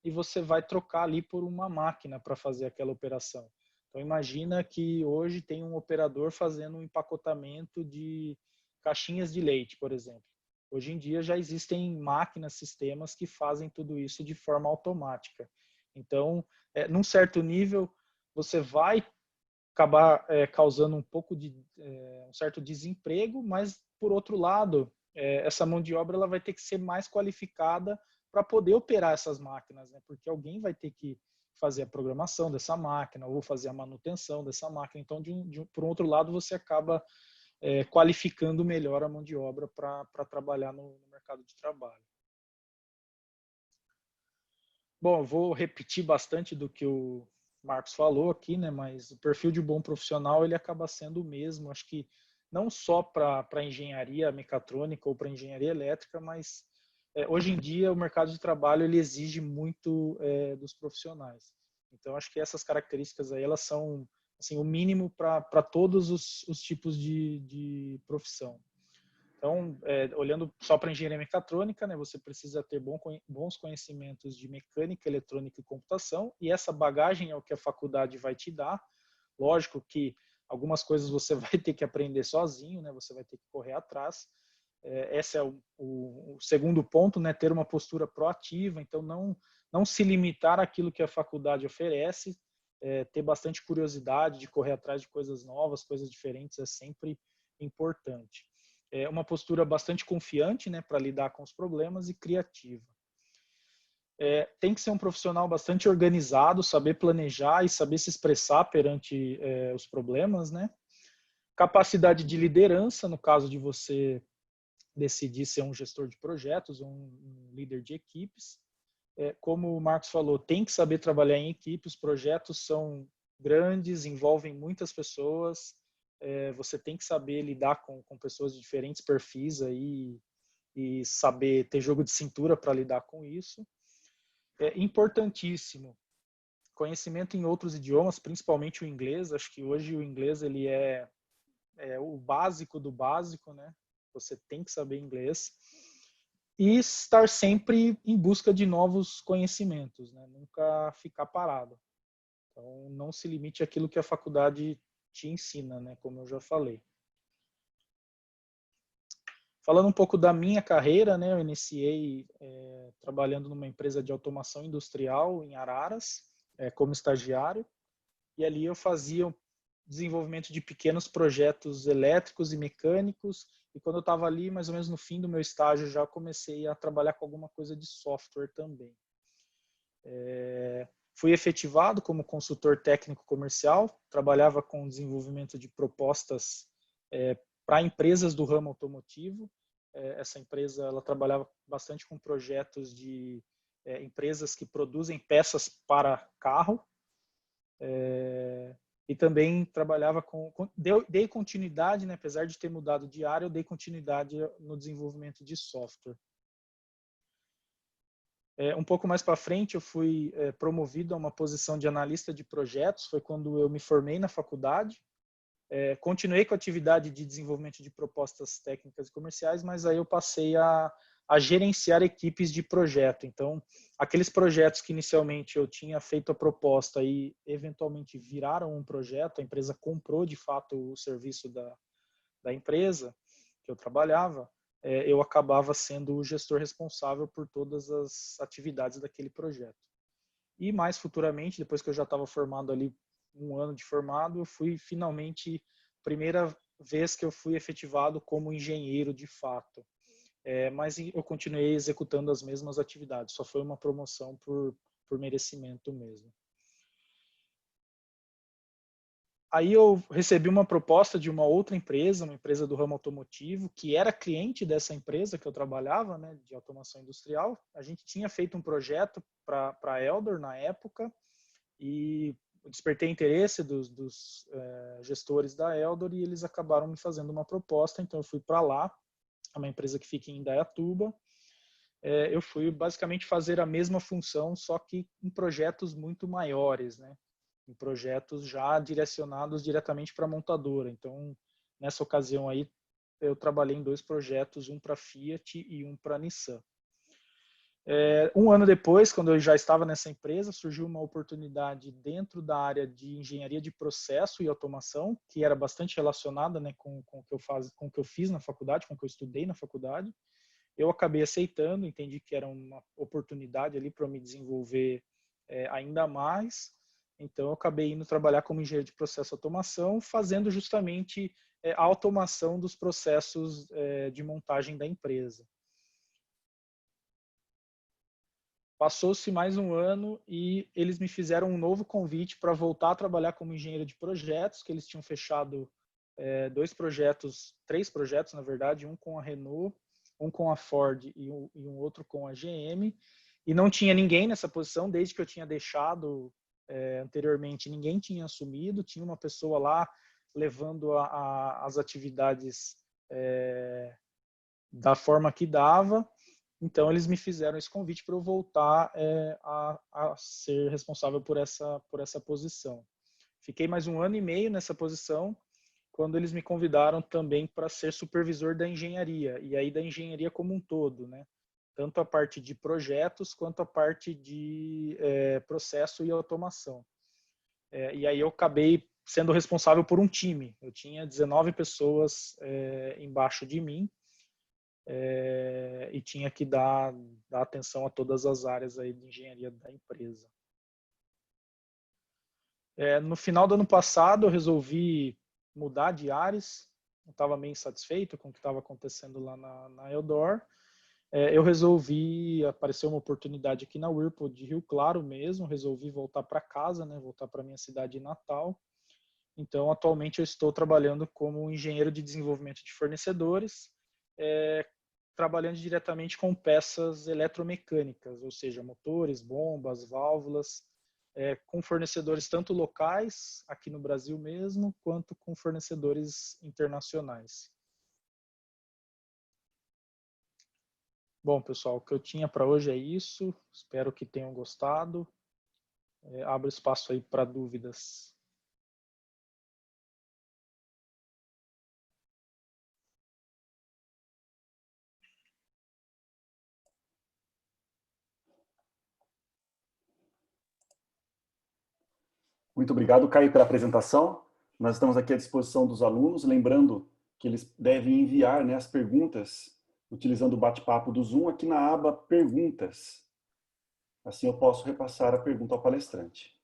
e você vai trocar ali por uma máquina para fazer aquela operação. Então imagina que hoje tem um operador fazendo um empacotamento de caixinhas de leite, por exemplo. Hoje em dia já existem máquinas, sistemas que fazem tudo isso de forma automática. Então, num certo nível, você vai acabar causando um pouco de um certo desemprego, mas por outro lado, essa mão de obra ela vai ter que ser mais qualificada para poder operar essas máquinas, né? Porque alguém vai ter que fazer a programação dessa máquina ou fazer a manutenção dessa máquina. Então, por outro lado, você acaba qualificando melhor a mão de obra para trabalhar no mercado de trabalho. Bom, eu vou repetir bastante do que o Marcos falou aqui, né? Mas o perfil de bom profissional ele acaba sendo o mesmo. Acho que não só para engenharia mecatrônica ou para engenharia elétrica, mas hoje em dia o mercado de trabalho ele exige muito dos profissionais. Então acho que essas características aí elas são assim o mínimo para todos os tipos de profissão. Então, olhando só para engenharia mecatrônica, né, você precisa ter bons conhecimentos de mecânica, eletrônica e computação, e essa bagagem é o que a faculdade vai te dar. Lógico que algumas coisas você vai ter que aprender sozinho, né, você vai ter que correr atrás. Esse é o segundo ponto, né, ter uma postura proativa, então não se limitar àquilo que a faculdade oferece, ter bastante curiosidade de correr atrás de coisas novas, coisas diferentes é sempre importante. Uma postura bastante confiante, né, para lidar com os problemas e criativa. Tem que ser um profissional bastante organizado, saber planejar e saber se expressar perante os problemas, né? Capacidade de liderança, no caso de você decidir ser um gestor de projetos ou um líder de equipes. Como o Marcos falou, tem que saber trabalhar em equipe, os projetos são grandes, envolvem muitas pessoas, você tem que saber lidar com pessoas de diferentes perfis aí e saber ter jogo de cintura para lidar com isso. É importantíssimo conhecimento em outros idiomas, principalmente o inglês. Acho que hoje o inglês ele é o básico do básico, né? Você tem que saber inglês e estar sempre em busca de novos conhecimentos, né? Nunca ficar parado. Então, não se limite àquilo que a faculdade te ensina, né? Como eu já falei. Falando um pouco da minha carreira, né? Eu iniciei trabalhando numa empresa de automação industrial em Araras, como estagiário, e ali eu fazia desenvolvimento de pequenos projetos elétricos e mecânicos, e quando eu estava ali, mais ou menos no fim do meu estágio, já comecei a trabalhar com alguma coisa de software também. Fui efetivado como consultor técnico comercial, trabalhava com desenvolvimento de propostas para empresas do ramo automotivo. Essa empresa ela trabalhava bastante com projetos de empresas que produzem peças para carro, e também trabalhava dei continuidade, né, apesar de ter mudado de área, eu dei continuidade no desenvolvimento de software. Um pouco mais para frente, eu fui promovido a uma posição de analista de projetos, foi quando eu me formei na faculdade. Continuei com a atividade de desenvolvimento de propostas técnicas e comerciais, mas aí eu passei a gerenciar equipes de projeto. Então, aqueles projetos que inicialmente eu tinha feito a proposta e eventualmente viraram um projeto, a empresa comprou de fato o serviço da empresa que eu trabalhava, eu acabava sendo o gestor responsável por todas as atividades daquele projeto. E mais futuramente, depois que eu já estava formado ali, 1 ano de formado, eu fui finalmente, primeira vez que eu fui efetivado como engenheiro de fato. Mas eu continuei executando as mesmas atividades, só foi uma promoção por merecimento mesmo. Aí eu recebi uma proposta de uma outra empresa, uma empresa do ramo automotivo, que era cliente dessa empresa que eu trabalhava, né, de automação industrial. A gente tinha feito um projeto para a Eldor na época e despertei interesse dos gestores da Eldor e eles acabaram me fazendo uma proposta, então eu fui para lá, é uma empresa que fica em Indaiatuba. Eu fui basicamente fazer a mesma função, só que em projetos muito maiores, né? Em projetos já direcionados diretamente para a montadora. Então, nessa ocasião aí, eu trabalhei em 2 projetos, um para a Fiat e um para a Nissan. 1 ano depois, quando eu já estava nessa empresa, surgiu uma oportunidade dentro da área de engenharia de processo e automação, que era bastante relacionada, né, com o que eu fiz na faculdade, com o que eu estudei na faculdade. Eu acabei aceitando, entendi que era uma oportunidade ali para eu me desenvolver ainda mais. Então, eu acabei indo trabalhar como engenheiro de processo e automação, fazendo justamente a automação dos processos de montagem da empresa. Passou-se mais 1 ano e eles me fizeram um novo convite para voltar a trabalhar como engenheiro de projetos, que eles tinham fechado 2 projetos, 3 projetos, na verdade, um com a Renault, um com a Ford e um outro com a GM, e não tinha ninguém nessa posição, desde que eu tinha deixado anteriormente, ninguém tinha assumido, tinha uma pessoa lá levando as atividades da forma que dava, então eles me fizeram esse convite para eu voltar a ser responsável por essa posição. Fiquei mais 1 ano e meio nessa posição, quando eles me convidaram também para ser supervisor da engenharia, e aí da engenharia como um todo, né? Tanto a parte de projetos, quanto a parte de processo e automação. E aí eu acabei sendo responsável por um time. Eu tinha 19 pessoas embaixo de mim, e tinha que dar atenção a todas as áreas aí de engenharia da empresa. No final do ano passado, eu resolvi mudar de áreas. Eu estava meio insatisfeito com o que estava acontecendo lá na Eldor. Eu resolvi, apareceu uma oportunidade aqui na Whirlpool de Rio Claro mesmo, resolvi voltar para casa, né, voltar para minha cidade natal. Então, atualmente eu estou trabalhando como engenheiro de desenvolvimento de fornecedores, trabalhando diretamente com peças eletromecânicas, ou seja, motores, bombas, válvulas, com fornecedores tanto locais, aqui no Brasil mesmo, quanto com fornecedores internacionais. Bom, pessoal, o que eu tinha para hoje é isso. Espero que tenham gostado. Abro espaço aí para dúvidas. Muito obrigado, Caio, pela apresentação. Nós estamos aqui à disposição dos alunos, lembrando que eles devem enviar, né, as perguntas utilizando o bate-papo do Zoom aqui na aba Perguntas. Assim eu posso repassar a pergunta ao palestrante.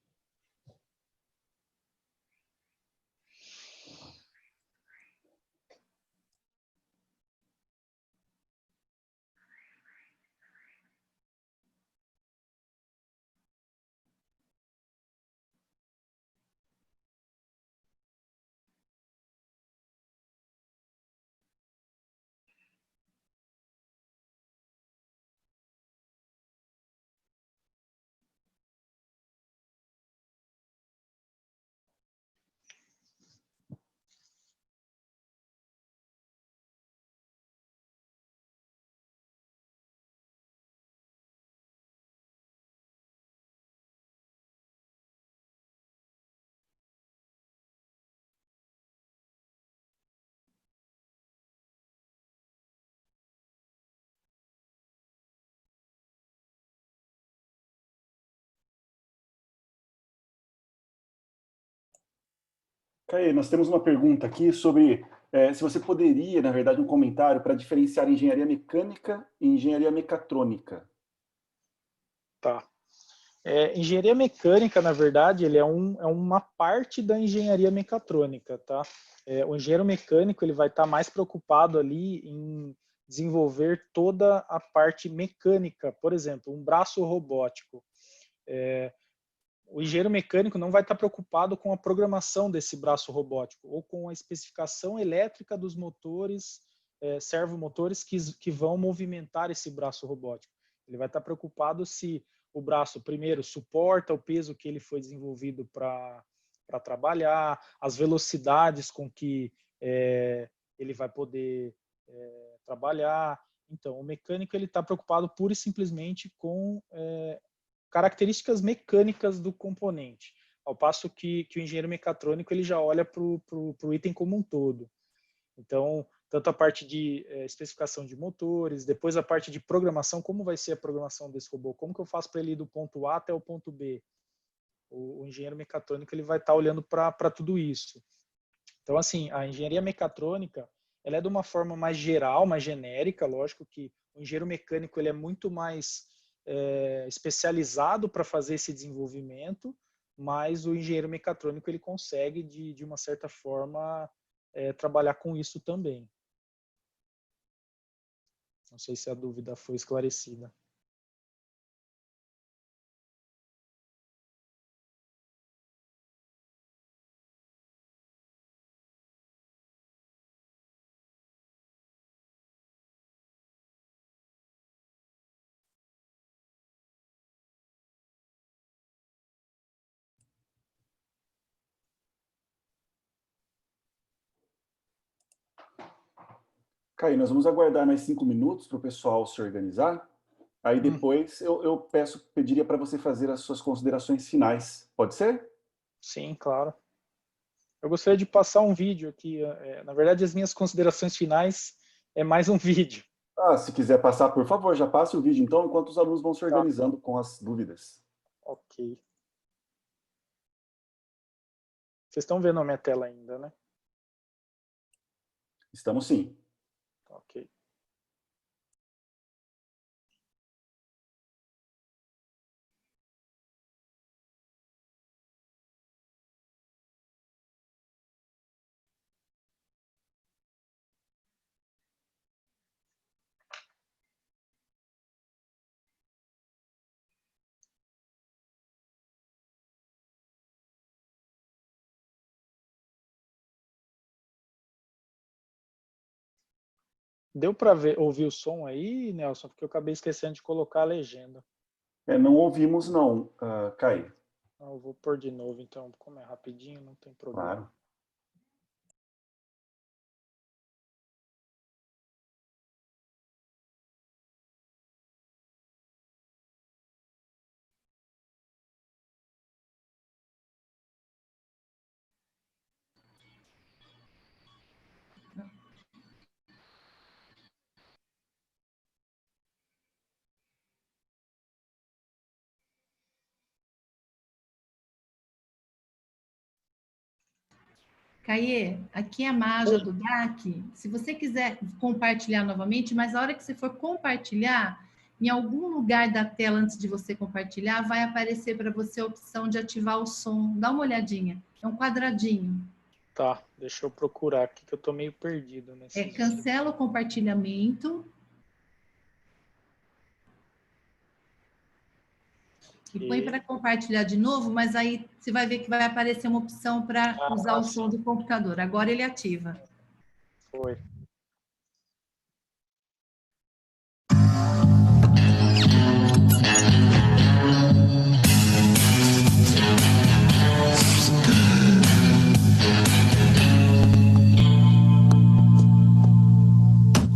Caio, nós temos uma pergunta aqui sobre se você poderia, na verdade, um comentário para diferenciar engenharia mecânica e engenharia mecatrônica. Tá. Engenharia mecânica, na verdade, ele é uma parte da engenharia mecatrônica, tá? O engenheiro mecânico ele vai estar mais preocupado ali em desenvolver toda a parte mecânica, por exemplo, um braço robótico. O engenheiro mecânico não vai estar preocupado com a programação desse braço robótico ou com a especificação elétrica dos motores, servomotores que vão movimentar esse braço robótico. Ele vai estar preocupado se o braço, primeiro, suporta o peso que ele foi desenvolvido para trabalhar, as velocidades com que ele vai poder trabalhar. Então, o mecânico ele está preocupado pura e simplesmente com características mecânicas do componente, ao passo que o engenheiro mecatrônico ele já olha para o item como um todo. Então, tanto a parte de especificação de motores, depois a parte de programação, como vai ser a programação desse robô, como que eu faço para ele ir do ponto A até o ponto B. O engenheiro mecatrônico ele vai estar olhando para tudo isso. Então, assim, a engenharia mecatrônica ela é de uma forma mais geral, mais genérica, lógico que o engenheiro mecânico ele é muito mais especializado para fazer esse desenvolvimento, mas o engenheiro mecatrônico ele consegue, de uma certa forma, trabalhar com isso também. Não sei se a dúvida foi esclarecida. Caio, nós vamos aguardar mais 5 minutos para o pessoal se organizar. Aí depois eu pediria para você fazer as suas considerações finais. Pode ser? Sim, claro. Eu gostaria de passar um vídeo aqui. Na verdade, as minhas considerações finais é mais um vídeo. Se quiser passar, por favor, já passe o vídeo então, enquanto os alunos vão se Tá. organizando com as dúvidas. Ok. Vocês estão vendo a minha tela ainda, né? Estamos sim. Ok. Deu para ouvir o som aí, Nelson? Porque eu acabei esquecendo de colocar a legenda. Não ouvimos não, Caio. Eu vou pôr de novo, então, como é rapidinho, não tem problema. Claro. Caê, aqui é a Maja do DAC. Se você quiser compartilhar novamente, mas a hora que você for compartilhar, em algum lugar da tela antes de você compartilhar, vai aparecer para você a opção de ativar o som. Dá uma olhadinha. É um quadradinho. Tá, deixa eu procurar aqui que eu tô meio perdido nesse. Cancela o compartilhamento. E põe para compartilhar de novo, mas aí você vai ver que vai aparecer uma opção para usar o som do computador. Agora ele ativa. Foi.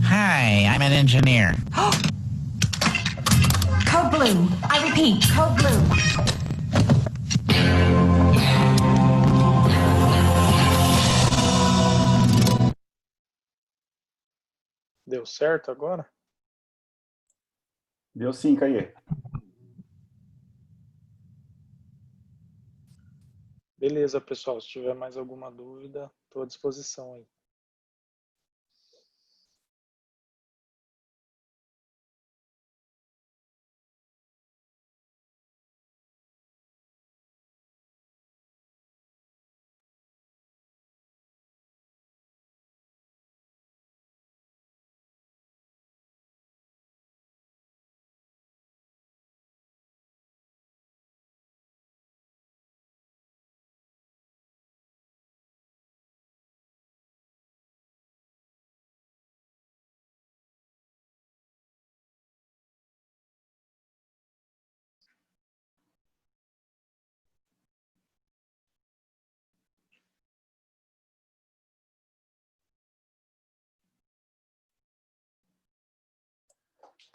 Hi, I'm an engineer. Code blue. I repeat, code blue. Deu certo agora? Deu sim, Caio. Beleza, pessoal. Se tiver mais alguma dúvida, estou à disposição aí.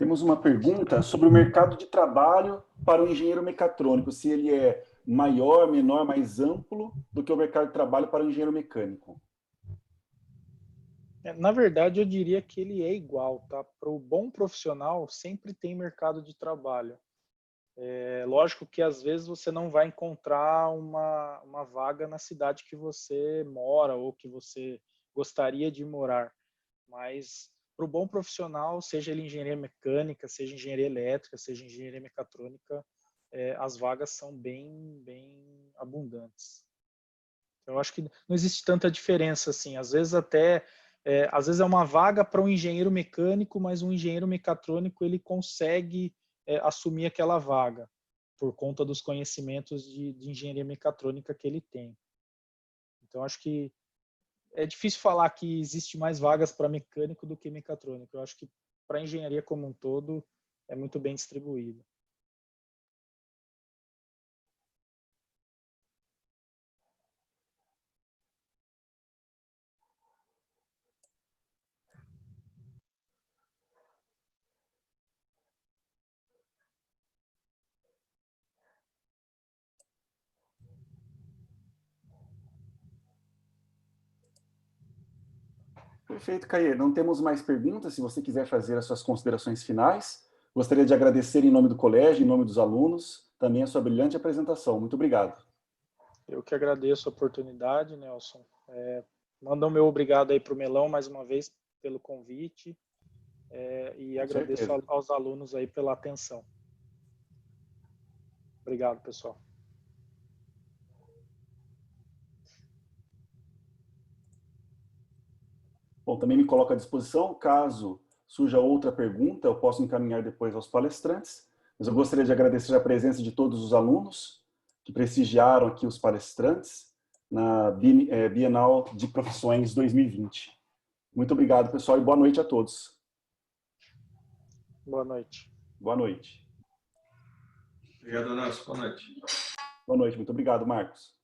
Temos uma pergunta sobre o mercado de trabalho para o engenheiro mecatrônico, se ele é maior, menor, mais amplo do que o mercado de trabalho para o engenheiro mecânico. Na verdade, eu diria que ele é igual, tá? Para o bom profissional, sempre tem mercado de trabalho. É lógico que às vezes você não vai encontrar uma vaga na cidade que você mora ou que você gostaria de morar, mas para o bom profissional, seja ele engenharia mecânica, seja engenharia elétrica, seja engenharia mecatrônica, as vagas são bem abundantes. Eu acho que não existe tanta diferença assim. Às vezes às vezes é uma vaga para um engenheiro mecânico, mas um engenheiro mecatrônico ele consegue assumir aquela vaga por conta dos conhecimentos de engenharia mecatrônica que ele tem. Então acho que é difícil falar que existe mais vagas para mecânico do que mecatrônico. Eu acho que para engenharia como um todo é muito bem distribuído. Perfeito, Caê. Não temos mais perguntas. Se você quiser fazer as suas considerações finais, gostaria de agradecer em nome do colégio, em nome dos alunos, também a sua brilhante apresentação. Muito obrigado. Eu que agradeço a oportunidade, Nelson. Manda o meu obrigado aí para o Melão mais uma vez pelo convite e Com agradeço certeza. aos alunos aí pela atenção. Obrigado, pessoal. Bom, também me coloco à disposição, caso surja outra pergunta, eu posso encaminhar depois aos palestrantes, mas eu gostaria de agradecer a presença de todos os alunos que prestigiaram aqui os palestrantes na Bienal de Profissões 2020. Muito obrigado, pessoal, e boa noite a todos. Boa noite. Boa noite. Obrigado, Nelson. Boa noite. Boa noite, muito obrigado, Marcos.